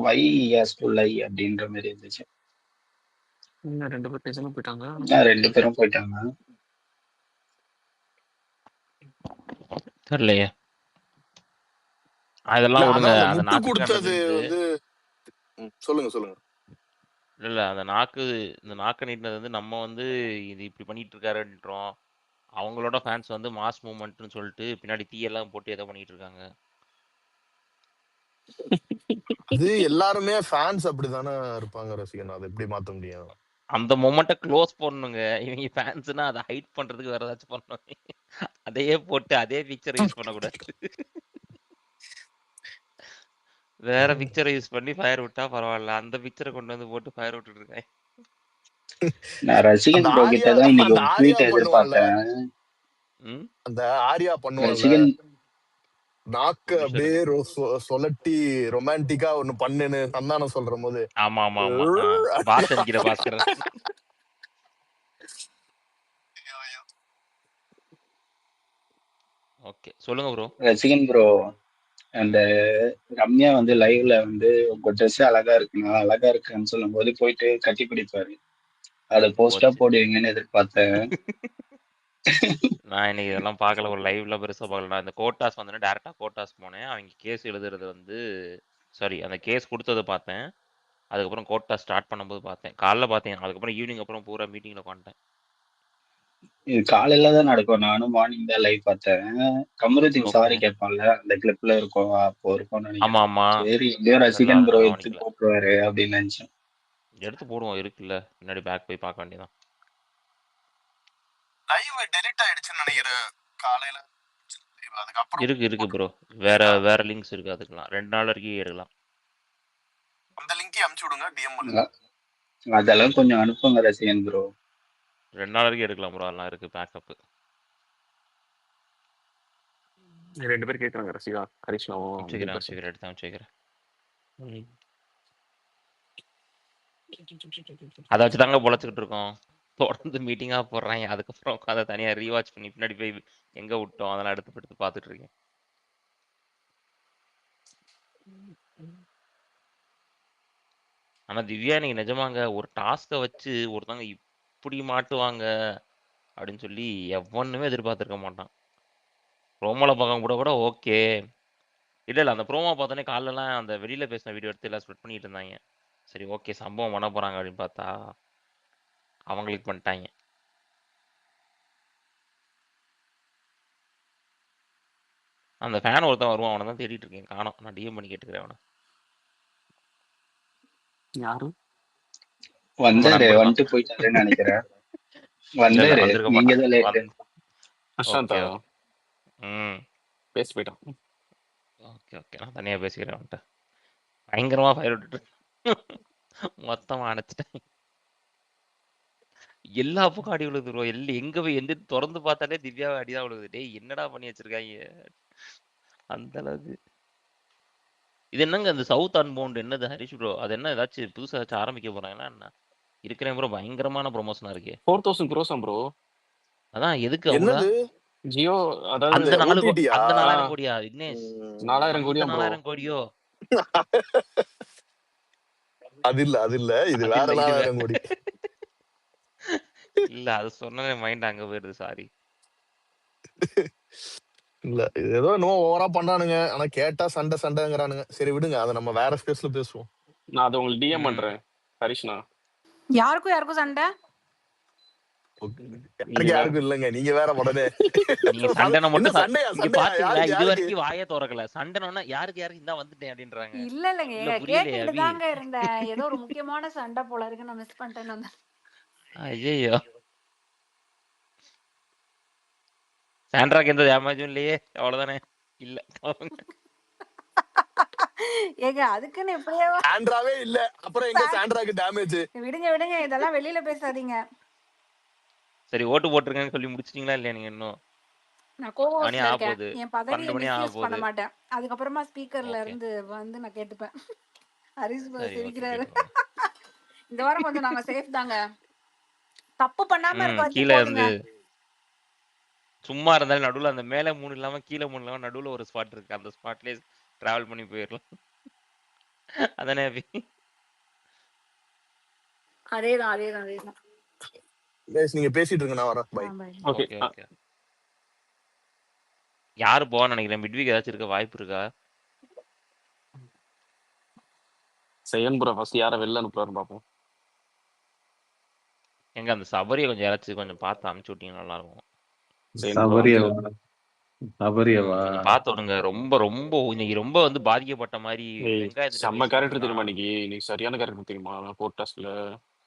வை ஹேஸ் டு லை அப்படின்ற மாதிரி இருந்துச்சு. இன்னும் 2 பேர் பேசாம போயிட்டாங்க. 2 பேரும் போயிட்டாங்க. தெரியலையே. அதெல்லாம் இல்ல, விடுங்க. அதான் அந்த அந்த முட்டு நாக்கு கொடுத்தது காட்டுறது வந்து சொல்லுங்க சொல்லுங்க. இல்ல அந்த நாக்க நீட்டினது வந்து நம்ம வந்து இது இப்படி பண்ணிட்டு இருக்காருன்றோம். அவங்களோட ஃபேன்ஸ் வந்து மாஸ் மூவ்மெண்ட்னு சொல்லிட்டு பின்னாடி தீயெல்லாம் போட்டு ஏதோ பண்ணிட்டு இருக்காங்க. அது எல்லாருமே ஃபேன்ஸ் அப்படிதானே இருப்பாங்க ரசிகன், அதை எப்படி மாத்த முடியும்? அந்த மொமெண்ட்டை க்ளோஸ் பண்ணுங்க. இவங்க ஃபேன்ஸ்னா அதை ஹைட் பண்றதுக்கு வேற ஏதாச்சும் பண்ணணும். அதையே போட்டு அதே பிக்சர் யூஸ் பண்ணக்கூடாது. வேற பிக்சரை யூஸ் பண்ணி ஃபயர் விட்டா பரவாயில்ல. அந்த பிக்சரை கொண்டு வந்து போட்டு ஃபயர் விட்டுட்டு இருக்காங்க. நான் அந்த ரசிகன் ப்ரோ கிட்ட ஆர்யா தான் இன்னைக்கு அந்த ஒரு ஆர்யா ட்வீட் பண்ணுவான்ல எதிர்பார்த்தேன். ம் அந்த ஆர்யா பண்ணுவான்ல ரசிகன் நாக்கு ஒரு நிமிஷம் அப்படியே இருங்க. சொலட்டி ரொமான்டிக்கா ஒண்ணு பண்ணுன்னு சந்தானம் சொல்ற போது ஆமா ஆமா ஆமா. பாஸ் அடிக்கிற பாஸ்கரன். ஓகே சொல்லுங்க ப்ரோ. ரசிகன் ப்ரோ அந்த ரம்யா வந்து லைவ்ல வந்து உங்க ட்ரெஸ் அழகா இருக்கு, நான் அழகா இருக்குன்னு சொல்லும் போது போயிட்டு கட்டி பிடிப்பாரு. அதை போஸ்டா போச்சு. போடுவீங்கன்னு எதிர்பார்த்தேன். நான் இன்னைக்கு இதெல்லாம் பார்க்கல. ஒரு லைவ்ல பெருசா பார்க்கல. நான் இந்த கோட்டாஸ் வந்தோடனே டேரக்டா கோட்டாஸ் போனேன். அவங்க கேஸ் எழுதுறது வந்து சாரி அந்த கேஸ் கொடுத்ததை பார்த்தேன். அதுக்கப்புறம் கோட்டாஸ் ஸ்டார்ட் பண்ணும்போது பார்த்தேன். காலைல பார்த்தேன். அதுக்கப்புறம் ஈவினிங் அப்புறம் பூரா மீட்டிங்ல உட்காந்துட்டேன். இது காலையில தான் நடக்கும், நானும் மார்னிங் தான் லைவ் பார்த்தேன். கமருதீன் ஓகே. சாரி கேட்பான்ல, அந்த கிளிப்ல இருக்கும், அப்போ இருக்கும்னு ஆமா நினைக்கிறேன். ஆமா. சரி எப்படியோ தெரியல ரசிகன் அதை ப்ரோ நான் எடுத்து கவனிக்கல. போட்டுருவாரு அப்படின்னு நினைச்சேன். எடுத்து போடுவோம் இருக்குல்ல. முன்னாடி பேக் போய் பார்க்க வேண்டியதான். லைவ் டெலிட் ஆயிடுச்சுன்னு நினைக்கிறேன் காலையில. அதுக்கப்புறம் இருக்கு ப்ரோ. வேற வேற லிங்க்ஸ் இருக்கு அதுக்கெல்லாம். 2 நாள் வரைக்கும் எடுக்கலாம். அந்த லிங்கே அனுப்பிச்சு விடுங்க, டிஎம் பண்ணுங்க. அதெல்லாம் கொஞ்சம் அனுப்புங்க ரசிகன் ப்ரோ. 2 நாள் வரைக்கும் எடுக்கலாம் ப்ரோ. அதெல்லாம் இருக்கு பேக்கப். 2 பேர் கேட்குறாங்க ரசிகா ஹரிஷ்ணாவும் அனுப்பிச்சுக்கிறேன் எடுத்து அனுப்பிச்சுக்கிறேன். அதை வச்சு தாங்க பொழைச்சிக்கிட்டு இருக்கோம். தொடர்ந்து மீட்டிங்கா போடுறாங்க. அதுக்கப்புறம் உட்காந்து தனியா ரீவாட்ச் பண்ணி பின்னாடி போய் எங்க விட்டோம் அதெல்லாம் எடுத்து பார்த்துட்டு இருக்கேன். ஆனா திவ்யா இன்னைக்கு நிஜமாங்க ஒரு டாஸ்கை வச்சு ஒருத்தவங்க இப்படி மாட்டுவாங்க அப்படின்னு சொல்லி எவனுமே எதிர்பார்த்திருக்க மாட்டான். ப்ரோமோல பார்க்க கூட ஓகே. இல்ல அந்த ப்ரோமோ பார்த்தோன்னே காலைலலாம் அந்த வெளியில பேசின வீடியோ எடுத்து எல்லாம் ஸ்ப்ரெட் பண்ணிட்டு இருந்தாங்க. சரி ஓகே சம்பவம் பண்ண போறாங்க அப்படின்னு பார்த்தா அவங்களுக்கு பண்ணிட்டாங்க. அந்த ஃபேன் ஒருத்தன் வருவான், அவனை தான் தேடிட்டு இருக்கேன், காணோம். நான் டிஎம் பண்ணி கேட்டுக்கிறேன் அவனை. யாரு வந்தாரு, வந்துட்டு போயிட்டாருன்னு நினைக்கிறேன். வந்தாரு, வந்திருக்க நீங்க மாட்டான். தான் லேட்டு. பிரசாந்தா பேசி போயிட்டான். ஓகே நான் தனியா பேசிக்கிறேன் அவன்கிட்ட. பயங்கரமா ஃபயர் விட்டுட்டு மொத்தமா அணைச்சிட்டேன். எல்லா பக்கம் அடி விழுது ப்ரோ. எங்க போய் எந்த திறந்து பார்த்தாலே திவ்யாவை அடிதான் விழுகுது. டேய் என்னடா பண்ணி வச்சிருக்காங்க அந்த அளவுக்கு. இது என்னங்க அந்த சவுத் அன்பவுண்ட் என்னது ஹரிஷ் ப்ரோ? அது என்ன ஏதாச்சும் புதுசா ஏதாச்சும் ஆரம்பிக்க போறாங்களா என்ன? இருக்கிறேன் ப்ரோ, பயங்கரமான ப்ரொமோஷனா இருக்கே. 4000 crores ப்ரோ. அதான் எதுக்கு அவ்வளவு? என்னது ஜியோ அந்த அதாவது 4000 கோடியா விக்னேஷ்? 4000 கோடியா ப்ரோ? 4000 கோடியோ? அது இல்ல இது வேற 4000 கோடி. இல்ல அது சொன்னே மைண்ட் அங்க போயிருது. சாரி. இல்ல இது ஏதோ இன்னும் ஓவரா பண்றானுங்க. ஆனா கேட்டா சண்டைங்கிறானுங்க. சரி விடுங்க, அதை நம்ம வேற ஸ்பேஸ்ல பேசுவோம். நான் அதை உங்களுக்கு டிஎம் பண்றேன் ஹரிஷ்ணா. யாருக்கும் சண்டை யாருக்கும் இல்லங்க. நீங்க வேற உடனே நீங்க சண்டனை மட்டும் சண்டையா பாத்தீங்களா? இது வரைக்கும் வாயே திறக்கல. சண்டைனா யாருக்கு இந்த வந்துட்டேன் அப்படின்றாங்க. இல்லங்க கேட்டுட்டு தாங்க இருந்தேன். ஏதோ ஒரு முக்கியமான சண்டை போல இருக்கு, நான் மிஸ் பண்ணிட்டேன்னு வந்தேன். ஐயோ சாண்ட்ராக்கு எந்த டேமேஜும் இல்லையே, அவ்வளவுதானே? இல்ல ஏங்க அதுக்குன்னு எப்படியே சாண்ட்ராவே இல்ல, அப்புறம் எங்க சாண்ட்ராக்கு டேமேஜ்? விடுங்க இதெல்லாம் வெளியில பேசாதீங்க. சரி ஓட்டு போட்டுருக்கேன்னு சொல்லி முடிச்சிட்டீங்களா இல்லையா நீங்க? இன்னும் நான் கோவத்துல இருக்கேன். என் பதவியை மிஸ்யூஸ் பண்ண மாட்டேன். அதுக்கப்புறமா ஸ்பீக்கர்ல இருந்து வந்து நான் கேட்டுப்பேன். ஹரிஷ் சிரிக்கிறாரு. இந்த வாரம் கொஞ்சம் நாங்க சேஃப் தாங்க. தப்பு பண்ணாம இருக்க வச்சு கீழே போடுங்க. இருந்து சும்மா இருந்தாலும் நடுவுல அந்த மேல 3 இல்லாம கீழே 3 இல்லாம நடுவுல ஒரு ஸ்பாட் இருக்கு. அந்த ஸ்பாட்லயே டிராவல் பண்ணி போயிடலாம். அதானே அபி? அதேதான். நீங்க பேசிட்டு இருங்க, நான் வரேன். பை. ஓகே. யாரு போவான்னு நினைக்கிறேன்? மிட்வீக் ஏதாச்சும் இருக்க வாய்ப்பு இருக்கா? செய்யன் ப்ரோ ஃபர்ஸ்ட் யாரை வெளில அனுப்புறாருன்னு பார்ப்போம். எங்க அந்த சபரியை கொஞ்சம் யாராச்சும் கொஞ்சம் பார்த்து அனுப்பிச்சு விட்டீங்கன்னா நல்லா இருக்கும். சபரியவா பார்த்து விடுங்க. ரொம்ப ரொம்ப இன்னைக்கு ரொம்ப வந்து பாதிக்கப்பட்ட மாதிரி. செம்ம கேரக்டர் தெரியுமா இன்னைக்கு சரியான கேரக்டர் தெரியுமா போட்காஸ்ட்ல?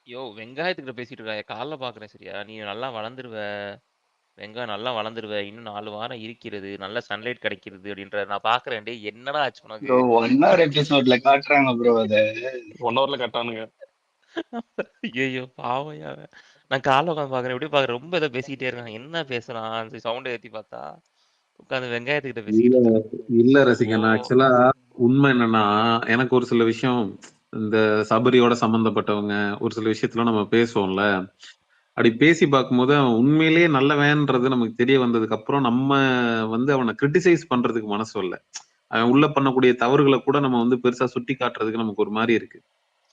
யோ வெங்காயத்துக்கிட்ட பேசிட்டு இருக்காங்க. காலைல பாக்குறேன். சரியா நீ நல்லா வளர்ந்துருவ வெங்காயம் நல்லா வளர்ந்துருவ, இன்னும் 4 வாரம் இருக்கிறது, நல்ல சன்லைட் கிடைக்கிறது அப்படின்ற. நான் பாக்குறேன், டேய் என்னடா ஆச்சு உனக்கு? ப்ரோ 1 hour எபிசோட்ல காட்டுறாங்க ப்ரோ அத. 1 ஹவர்ல கட்டானுங்க. ஐயோ பாவையா. நான் காலைல உட்காந்து பாக்குறேன், எப்படி பாக்குறேன், ரொம்ப ஏதோ பேசிக்கிட்டே இருக்கான். என்ன பேசுறான்? சவுண்ட் ஏத்தி பார்த்தா உட்காந்து வெங்காயத்துக்கிட்ட இல்ல பேசிக்கிட்டு இருக்கான். இல்ல ஓ ரசிகன், ஆக்சுவலா உண்மை என்னன்னா, எனக்கு ஒரு சில விஷயம் இந்த சபரியோட சம்பந்தப்பட்டவங்க ஒரு சில விஷயத்துல நம்ம பேசுவோம்ல, அப்படி பேசி பார்க்கும்போது அவன் உண்மையிலேயே நல்லவன்றது நமக்கு தெரிய வந்ததுக்கு அப்புறம் நம்ம வந்து அவனை கிரிட்டிசைஸ் பண்றதுக்கு மனசு வரல. அவன் உள்ள பண்ணக்கூடிய தவறுகளை கூட நம்ம வந்து பெருசா சுட்டி காட்டுறதுக்கு நமக்கு ஒரு மாதிரி இருக்கு.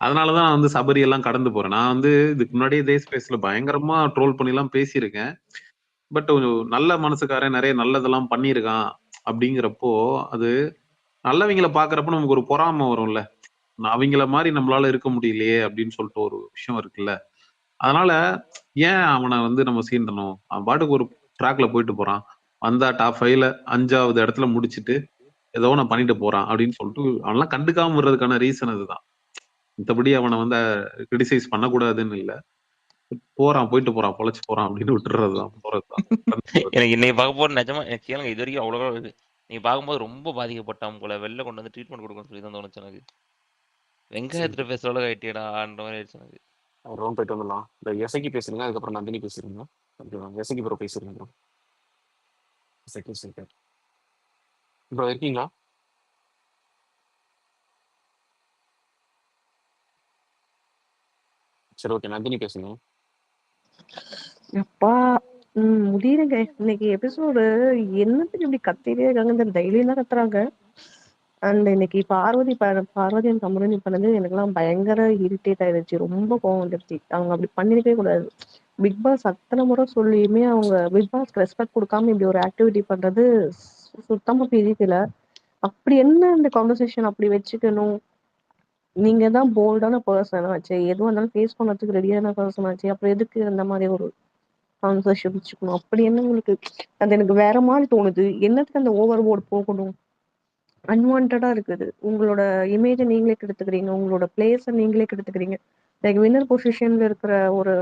அதனாலதான் நான் வந்து சபரி எல்லாம் கடந்து போறேன். நான் வந்து இதுக்கு முன்னாடியே இதே ஸ்பேஸ்ல பயங்கரமா ட்ரோல் பண்ணி எல்லாம் பேசியிருக்கேன். பட் நல்ல மனசுக்காரன் நிறைய நல்லதெல்லாம் பண்ணியிருக்கான் அப்படிங்கிறப்போ அது நல்லவங்கள பாக்குறப்ப நமக்கு ஒரு பொறாமை வரும்ல. அவங்கள மாதிரி நம்மளால இருக்க முடியலையே அப்படின்னு சொல்லிட்டு ஒரு விஷயம் இருக்குல்ல. அதனால ஏன் அவனை வந்து நம்ம சீண்டணும்? அவன் பாட்டுக்கு ஒரு ட்ராக்ல போயிட்டு போறான். வந்தா டாப் 5ல 5வது இடத்துல முடிச்சிட்டு ஏதோ ஒண்ணு பண்ணிட்டு போறான் அப்படின்னு சொல்லிட்டு அவனெல்லாம் கண்டுக்காம விடுறதுக்கான ரீசன் அதுதான். மத்தபடி அவனை வந்து கிரிட்டிசைஸ் பண்ணக்கூடாதுன்னு இல்ல. போறான், போயிட்டு போறான், பொழைச்சு போறான் அப்படின்னு விட்டுறதுதான், போறதுதான். எனக்கு இன்னைக்கு பார்க்க போற நிஜமா எனக்கு கேளுங்க, இது வரைக்கும் அவ்வளோ நீங்க பார்க்கும்போது ரொம்ப பாதிக்கப்பட்டான் போல, வெளில கொண்டு வந்து ட்ரீட்மெண்ட் கொடுக்கணும்னு சொல்லி தான் தோணுச்சு எனக்கு. வெங்காயத்துல பேசுற அளவுக்கு ஆயிட்டியடான்ற மாதிரி ஆயிடுச்சு எனக்கு. ரவுண்ட் போயிட்டு வந்துடலாம். இந்த எசைக்கு பேசுறீங்க, அதுக்கப்புறம் நந்தினி பேசுறீங்க. எசைக்கு ப்ரோ பேசுறீங்க ப்ரோ. செகண்ட் ப்ரோ இருக்கீங்களா? சரி ஓகே, நந்தினி பேசுங்க. அப்பா முடியலங்க. இன்னைக்கு எபிசோடு என்னத்துக்கு இப்படி கத்திட்டே இருக்காங்க, இந்த டெய்லியும் தான் கத்துறாங்க. அண்ட் இன்னைக்கு பார்வதி அண்ட் கமருதீன் பண்ணது எனக்குலாம் பயங்கர இரிட்டேட் ஆயிடுச்சு. ரொம்ப கோவம் வந்துருச்சு. அவங்க அப்படி பண்ணிருக்கவே கூடாது. பிக் பாஸ் அத்தனை முறை சொல்லியுமே அவங்க பிக் பாஸ்க்கு ரெஸ்பெக்ட் கொடுக்காம இப்படி ஒரு ஆக்டிவிட்டி பண்றது சுத்தமா பிடிக்கல. அப்படி என்ன இந்த கான்வர்சேஷன் அப்படி வச்சுக்கணும்? நீங்க தான் போல்டான பர்சன் ஆச்சு, எதுவும் இருந்தாலும் ஃபேஸ் பண்ணதுக்கு ரெடியான பர்சன் ஆச்சு, அப்புறம் எதுக்கு அந்த மாதிரி ஒரு கான்வர்சேஷன் வச்சுக்கணும்? அப்படி என்ன உங்களுக்கு? அது எனக்கு வேற மாதிரி தோணுது. என்னத்துக்கு அந்த ஓவர் போர்டு போகணும்? அன்வான்டா இருக்குது. உங்களோட இமேஜ நீங்களே கெடுத்துக்கிறீங்க. உங்களோட பிளேஸ நீங்களே கெடுத்துக்கிறீங்க. லைக் வின்னர் பொசிஷன்ல இருக்கிற ஒரு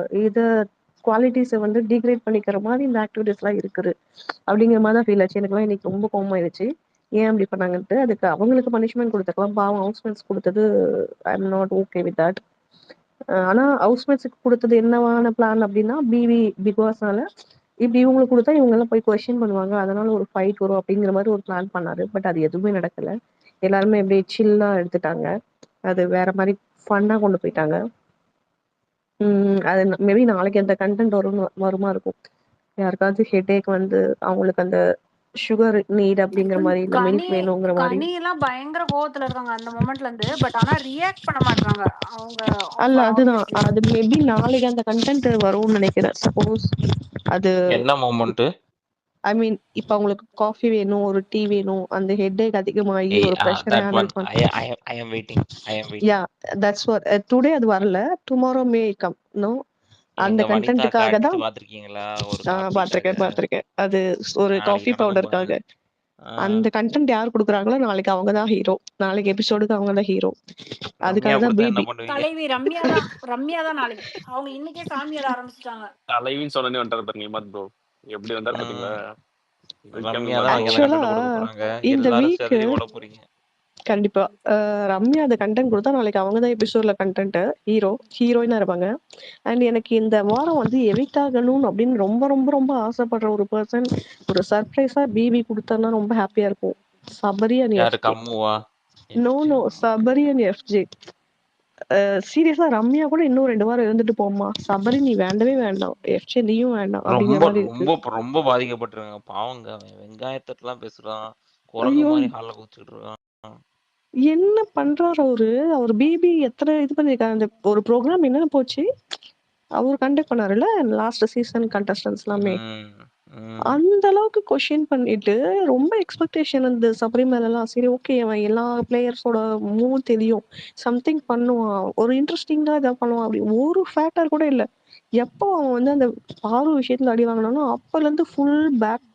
குவாலிட்டிஸ வந்து டிகிரேட் பண்ணிக்கிற மாதிரி இந்த ஆக்டிவிட்டீஸ்லாம் இருக்குது. அப்படிங்கிற மாதிரி தான் ஃபீல் ஆச்சு. எனக்குலாம் இன்னைக்கு ரொம்ப கோவமாயிடுச்சு. ஏன் அப்படி பண்ணாங்கன்ட்டு. அதுக்கு அவங்களுக்கு பனிஷ்மெண்ட் கொடுத்துருக்கலாம். பாவம் ஹவுஸ்மேட்ஸ் கொடுத்தது I am not okay with that. ஆனா ஹவுஸ்மேட்ஸுக்கு கொடுத்தது என்னவான பிளான் அப்படின்னா, பிக் பாஸ்னால இப்படி இவங்களுக்கு கொடுத்தா இவங்க எல்லாம் போய் கொஸ்டின் பண்ணுவாங்க, அதனால ஒரு ஃபைட் வரும் அப்படிங்கிற மாதிரி ஒரு பிளான் பண்ணாரு. பட் அது எதுவுமே நடக்கல. எல்லாருமே அப்படியே சில்லா எடுத்துட்டாங்க. அது வேற மாதிரி ஃபன்னா கொண்டு போயிட்டாங்க. அது மேபி நாளைக்கு அந்த கண்டென்ட் வருமா இருக்கும். யாருக்காவது ஹெட்டேக் வந்து அவங்களுக்கு அந்த சுகர் நீட் அப்படிங்கிற மாதிரி, இல்ல கனி மில்க் வேணுங்கிற மாதிரி. கனி எல்லாம் பயங்கர கோவத்துல இருக்காங்க அந்த மொமெண்ட்ல இருந்து. பட் ஆனா ரியாக்ட் பண்ண மாட்டாங்க அவங்க. அல்ல அதுதான், obviously. அது மேபி நாளைக்கு அந்த கண்டென்ட் வரும்னு நினைக்கிறேன். சப்போஸ் அது என்ன மொமெண்ட்? ஐ மீன் இப்ப அவங்களுக்கு காஃபி வேணும், ஒரு டீ வேணும், அந்த ஹெட்டேக் அதிகமாகி ஒரு ப்ரெஷரை that ஹேண்டில் one பண்ண. I am waiting. Yeah, that's what. Today அது வரல, டுமாரோ மே கம். நோ, அந்த எங்க வனிதாக்கு கண்டென்ட்டுக்காக அடிச்சு தான். பாத்திருக்கீங்களா ஒரு காஃபிக்காக? பார்த்திருக்கேன். அது ஒரு நாளைக்கு காஃபி நடக்க போகுது. பவுடருக்காக. அந்த கண்டென்ட் யார் கொடுக்குறாங்களோ நாளைக்கு அவங்க தான் ஹீரோ. நாளைக்கு எபிசோடுக்கு அவங்க தான் ஹீரோ. அதுக்காக தான் கொடுத்தா என்ன பிபி. பண்ணுவீங்க? தலைவி ரம்யா தான் நாளைக்கு. அவங்க இன்னைக்கே சாமியார் ஆரம்பிச்சிட்டாங்க. தலைவின்னு சொன்னே வந்துட்டாரு பாருங்க இமாத் ப்ரோ. எப்படி வந்தாரு பாத்தீங்களா? ரம்யா தான் அங்க ஆக்சுவலா கண்டென்ட் கொடுக்க போறாங்க. இந்த எல்லாரும் வீக் செதறி ஓட போறீங்க. கண்டிப்பா ரம்யா அந்த கண்டென்ட் கொடுத்தா நாளைக்கு அவங்க தான் எபிசோட்ல கண்டென்ட் ஹீரோயினா இருப்பாங்க. அண்ட் எனக்கு இந்த வாரம் வந்து எவிக்ட் ஆகணும் அப்படின்னு ரொம்ப ரொம்ப ரொம்ப ஆசைப்படுற ஒரு பர்சன், ஒரு சர்ப்ரைஸா பிபி கொடுத்தா ரொம்ப ஹாப்பியா இருக்கும். சபரி அண்ட் யாரு? எஃப்ஜே. கம்முவா? No, Sabari and FJ. சீரியஸா ரம்யா கூட இன்னும் 2 வாரம் இருந்துட்டு போமா. சபரி நீ வேண்டவே வேண்டாம், எஃப்ஜே நீயும் வேண்டாம் அப்படிங்கிற ரொம்ப மாதிரி இருக்கு. ரொம்ப ரொம்ப பாதிக்கப்பட்டிருக்காங்க பாவங்க. அவன் வெங்காயத்தெல்லாம் பேசுறான், குரங்கு ஐயோ, மாதிரி ஹால்ல குதிச்சுட்டு இருக்கான். என்ன பண்றாரு அவர் பிபி எத்தனை இது பண்ணிருக்காரு. அந்த ஒரு ப்ரோக்ராம் என்ன போச்சு அவர் கண்டக்ட் பண்ணாருல்ல லாஸ்ட் சீசன் கண்டஸ்டன்ஸ் எல்லாமே. அந்த அளவுக்கு கொஸ்டின் பண்ணிட்டு ரொம்ப எக்ஸ்பெக்டேஷன் அந்த சபரி மேலாம். சரி ஓகே, அவன் எல்லா பிளேயர்ஸோட மூவ் தெரியும், சம்திங் பண்ணுவான், ஒரு இன்ட்ரெஸ்டிங்கா இதை பண்ணுவான். அப்படி ஒரு ஃபேக்டர் கூட இல்லை. எப்போ அவன் வந்து அந்த பாரு விஷயத்துல அடி வாங்கினாலும் அப்பல இருந்து ஃபுல் பேக்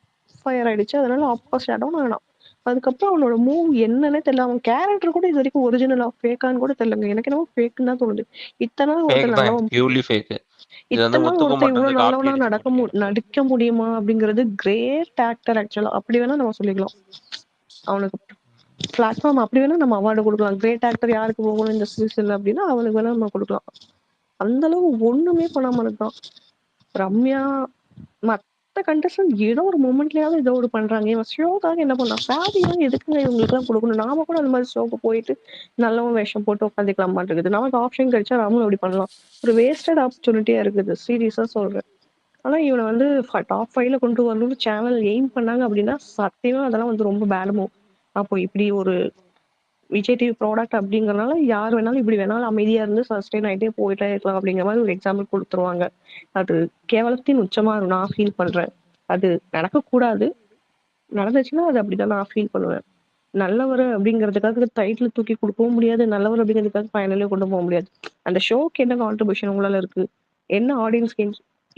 ஃபயர் ஆயிடுச்சு. அதனால அப்ப ஷட் டவுன் ஆனான். அதுக்கப்புறம் அவனோட மூவ் என்னன்னே தெரியல. அவன் கேரக்டர் கூட இது வரைக்கும் ஒரிஜினலா ஃபேக்கான்னு கூட தெரியலங்க. எனக்கு என்னமோ ஃபேக்குன்னு தான் தோணுது. இத்தனை நாள் ஒருத்தர் நல்லவன். Purely fake. இது வந்து இத்தனை நாள் ஒத்துக்க ஒருத்தன் மாட்டேன், இவ்வளவு காப்பி நல்லவனா அடிச்சு போட்டீங்க. நடிக்க முடியுமா அப்படிங்கிறது கிரேட் ஆக்டர் ஆக்சுவலா. அப்படி வேணா நம்ம சொல்லிக்கலாம். அவனுக்கு பிளாட்ஃபார்ம் அப்படி வேணா நம்ம அவார்டு கொடுக்கலாம். கிரேட் ஆக்டர் யாருக்கு போகணும் இந்த சீசன்ல அப்படின்னா அவனுக்கு வேணா நம்ம கொடுக்கலாம். அந்த அளவு ஒண்ணுமே பண்ணாம இருக்கான். ரம்யா மத்த கண்டஸ்டன்ட் ஏதோ ஒரு மூமெண்ட்லயாவது ஏதோ ஒரு பண்றாங்க. இவன் ஷோக்காக என்ன பண்ணான்? ஃபேமிலிலாம் எதுக்குங்க இவங்களுக்கு எல்லாம் கொடுக்கணும்? நாம கூட அந்த மாதிரி ஷோக்கு போயிட்டு நல்லவன் வேஷம் போட்டு உட்காந்துக்கலாம் மாட்டேங்குது. நமக்கு ஆப்ஷன் கிடைச்சா நாமளும் அப்படி பண்ணலாம். ஒரு வேஸ்டட் ஆப்பர்ச்சுனிட்டியா இருக்குது, சீரியஸா சொல்றேன். ஆனா இவனை வந்து டாப் 5ல கொண்டு வரணும்னு சேனல் எய்ம் பண்ணாங்க அப்படின்னா சத்தியமா அதெல்லாம் வந்து ரொம்ப பேட் மூவ். அப்போ இப்படி ஒரு விஜய் டிவி ப்ராடக்ட் அப்படிங்கறதுனால யார் வேணாலும் இப்படி வேணாலும் அமைதியா இருந்து சஸ்டெயின் ஆகிட்டே போயிட்டே இருக்கலாம் அப்படிங்கிற மாதிரி ஒரு எக்ஸாம்பிள் கொடுத்துருவாங்க. அது கேவலத்தின் உச்சமா நான் ஃபீல் பண்றேன். அது நடக்கக்கூடாது. நடந்துச்சுன்னா அது அப்படிதான் நான் ஃபீல் பண்ணுவேன். நல்லவர் அப்படிங்கிறதுக்காக டைட்டில் தூக்கி கொடுக்கவும் முடியாது, நல்லவர் அப்படிங்கிறதுக்காக ஃபைனலே கொண்டு போக முடியாது. அந்த ஷோக்கு என்ன கான்ட்ரிபியூஷன் உங்களால இருக்கு, என்ன ஆடியன்ஸ்க்கு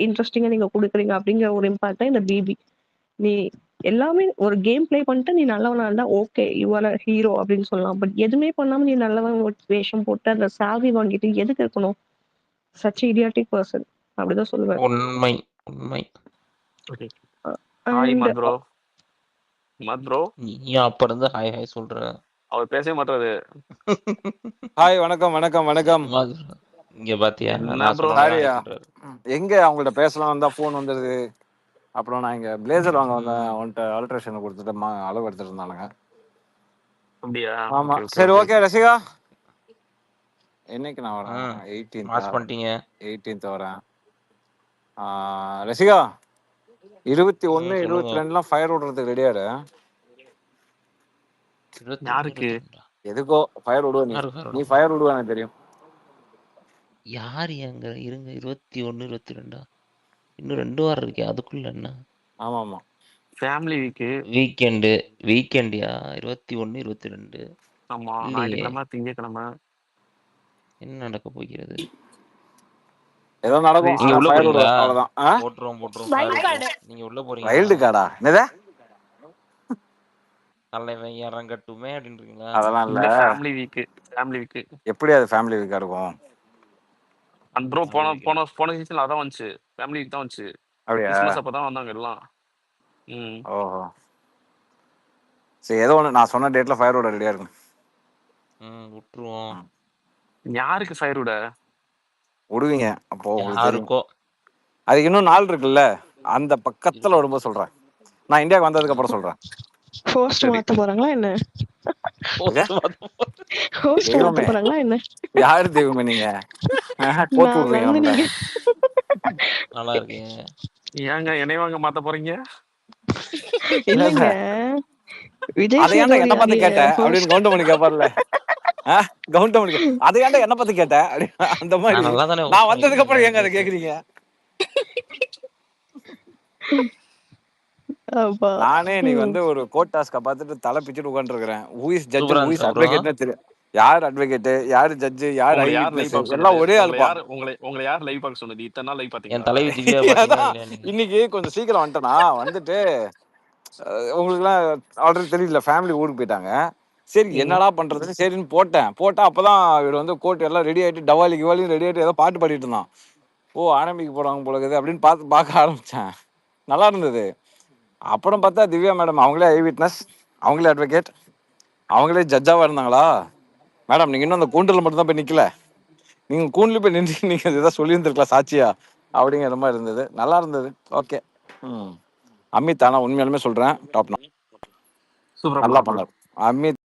இன்ட்ரெஸ்டிங்கா நீங்க கொடுக்குறீங்க அப்படிங்கிற ஒரு இம்பாக்ட் தான் இந்த பிபி. நீ எல்லாமே ஒரு கேம் பிளே பண்ணிட்டு நீ நல்லவனா இருந்தா ஓகே, யுவர் ஹீரோ அப்படின்னு சொல்லலாம். பட் எதுவுமே பண்ணாம நீ நல்லவன் வேஷம் போட்டு அந்த சாவி வாங்கிட்டு எதுக்கு இருக்கணும்? சச் இடியாட்டிக் பர்சன் அப்படிதான் சொல்லுவேன். உண்மை உண்மை. ஓகே. ஹாய் அண்ட் மத் ப்ரோ. மத் ப்ரோ நீ அப்ப இருந்து ஹாய் ஹாய் சொல்ற. அவர் பேசவே மாட்டாரு. ஹாய் வணக்கம் வணக்கம் வணக்கம். மத் bro, இங்க பாத்தியா என்ன நான் ப்ரோ? சொன்னா ஹாய் சாரியா, சொல்றாரு. எங்க அவங்கள்ட்ட பேசலாம் வந்தா ஃபோன் வந்துடுது. அப்புறம் நான் இங்க பிளேசர் வாங்க வந்தேன், அவன்கிட்ட ஆல்ட்ரேஷன் கொடுத்துட்டு அளவு எடுத்துட்டு இருந்தானுங்க. அப்படியா? ஆமா ஓகே ஓகே சரி ஓகே. ஓகே. ரசிகா என்னைக்கு நான் வரேன்? ம் 18th மாஸ் பண்ணிட்டீங்க. 18th வரேன். ரசிகா 21 சொல்லுங்க. 22லாம் ஃபயர் விடுறதுக்கு ரெடியாரு. 21 யாருக்கு? 22 எதுக்கோ ஃபயர் விடுவ நீ. யாரு ஃபயர் நீ விட ஃபயர் விடுவ எனக்கு தெரியும். யார் எங்க இருங்க 21 22 இன்னும் 2 வாரம் இருக்கே, அதுக்குள்ள என்ன? ஆமா ஆமா ஃபேமிலி வீக்கு. வீக்கெண்ட்யா 21 22 ஆமா, இல்லையே. ஞாயிற்றுக்கிழமை திங்கக்கிழமை. என்ன நடக்க போகிறது? ஏதோ நடக்கும். நீங்க ஆனா உள்ள ஃபயர் போறீங்களா? விடுவேன் அவ்வளவுதான். போட்டுரும் ஃபயர் வைல்ட் கார்டு. விட்டுரும். நீங்க உள்ள போறீங்களா? வைல்டு கார்டா? என்னது? தலைவன் இறங்கட்டுமே அப்படின்றீங்களா? அதெல்லாம் இல்ல. இல்ல, ஃபேமிலி வீக்கு. Family week. எப்படி அது ஃபேமிலி வீக்கா இருக்கும்? அந்த ப்ரோ ஃபேமிலி வீக் போன சீசன்ல அதான் வந்துச்சு. ஃபேமிலி வீக் தான் வந்துச்சு. அப்படியா? கிறிஸ்மஸ் அப்பதான் வந்தாங்க எல்லாம். ம். ஓஹோ சரி, ஏதோ ஒன்று நான் சொன்ன டேட்ல ஃபயர் விட ரெடியா இருக்கும். விட்டுருவோம். யாருக்கு ஃபயர் விட? விடுவீங்க அப்போ உங்களுக்கு தெரியும். யாருக்கோ அதுக்கு இன்னும் நாள் இருக்குல்ல, அந்த பக்கத்துல வரும்போது சொல்றேன். நான் இந்தியாவுக்கு வந்ததுக்கு அப்புறம் சொல்றேன். ஹோஸ்ட் சரி. மாத்த போறாங்களா என்ன? எங்க? ஹோஸ்ட் மாத்த தெய்வமே, போறாங்களா என்ன? யாரு தெய்வமே நீங்க? கோத்து நான் விடுறீங்க வந்து நம்மள. நீங்க நல்லா இருக்கு. ஏங்க என்னை வாங்க மாத்த போறீங்க? இல்ல இல்ல, இல்லைங்க, விஜய் அதை ஏன்டா என்ன பார்த்து சேதுபதி கேட்ட ஹோஸ்ட். அப்படின்னு கவுண்டமணி கேட்பார்ல. கவுண்டமணி அதை ஏன்டா என்ன பார்த்து கேட்ட அப்படி அந்த மாதிரி. நான் நல்லா தானே நான் host வந்ததுக்கு அப்புறம் ஏங்க அதை பண்ணிருக்கேன். கேக்குறீங்க? அப்பா. நானே இன்னைக்கு வந்து ஒரு கோர்ட் டாஸ்க பார்த்துட்டு தலை பிச்சுட்டு உட்காந்துருக்கிறேன். ஹூ இஸ் ஜட்ஜ், சூப்பரா ஹூ இஸ் இருந்துச்சா ப்ரோ? அட்வொகேட்னு தெரியும். யார் அட்வொகேட், யார் ஜட்ஜ், யார் ஐ உங்களை யார் லைவ் விட்னஸ், பார்க்க எல்லாம் சொன்னது? ஒரே ஆளுப்பா. உங்களை யார் லைவ் பார்க்க சொன்னது? இத்தனை நாள் லைவ் என் பாத்தீங்களா? தலைவி திவ்யா பாத்தீங்களா அதான் இல்லையா நீங்க? இன்னைக்கு கொஞ்சம் சீக்கிரம் வந்துட்டேனா, வந்துட்டு உங்களுக்குலாம் ஆல்ரெடி தெரியல, ஃபேமிலி ஊருக்கு போயிட்டாங்க. சரி ம். என்னடா பண்றதுன்னு சரின்னு போட்டா அப்பதான் இவர் வந்து கோர்ட் எல்லாம் ரெடி ஆயிட்டு டவாலிக்கு ரெடி ஆயிட்டு ஏதோ பாட்டு பாடிட்டு இருந்தான். ஓ ஆரம்பிக்க போறாங்க போல இருக்குது அப்படின்னு பார்க்க ஆரம்பிச்சேன். நல்லா இருந்தது. அப்புறம் பார்த்தா திவ்யா மேடம் அவங்களே ஐ விட்னஸ், அவங்களே அட்வொகேட், அவங்களே ஜட்ஜாவா இருந்தாங்களா. மேடம் நீங்க இன்னும் அந்த கூண்டில் மட்டும் தான் போய் நிக்கல, நீங்க கூண்டுல போய் நின்று நீங்க ஏதாவது சொல்லியிருந்திருக்கலாம் சாட்சியா அப்படிங்கிற மாதிரி இருந்தது. நல்லா இருந்தது. ஓகே. அமித் ஆனா உண்மையாலுமே சொல்றேன் டாப் சூப்பரா நல்லா பண்ணாரு. பண்ணார் அமித்.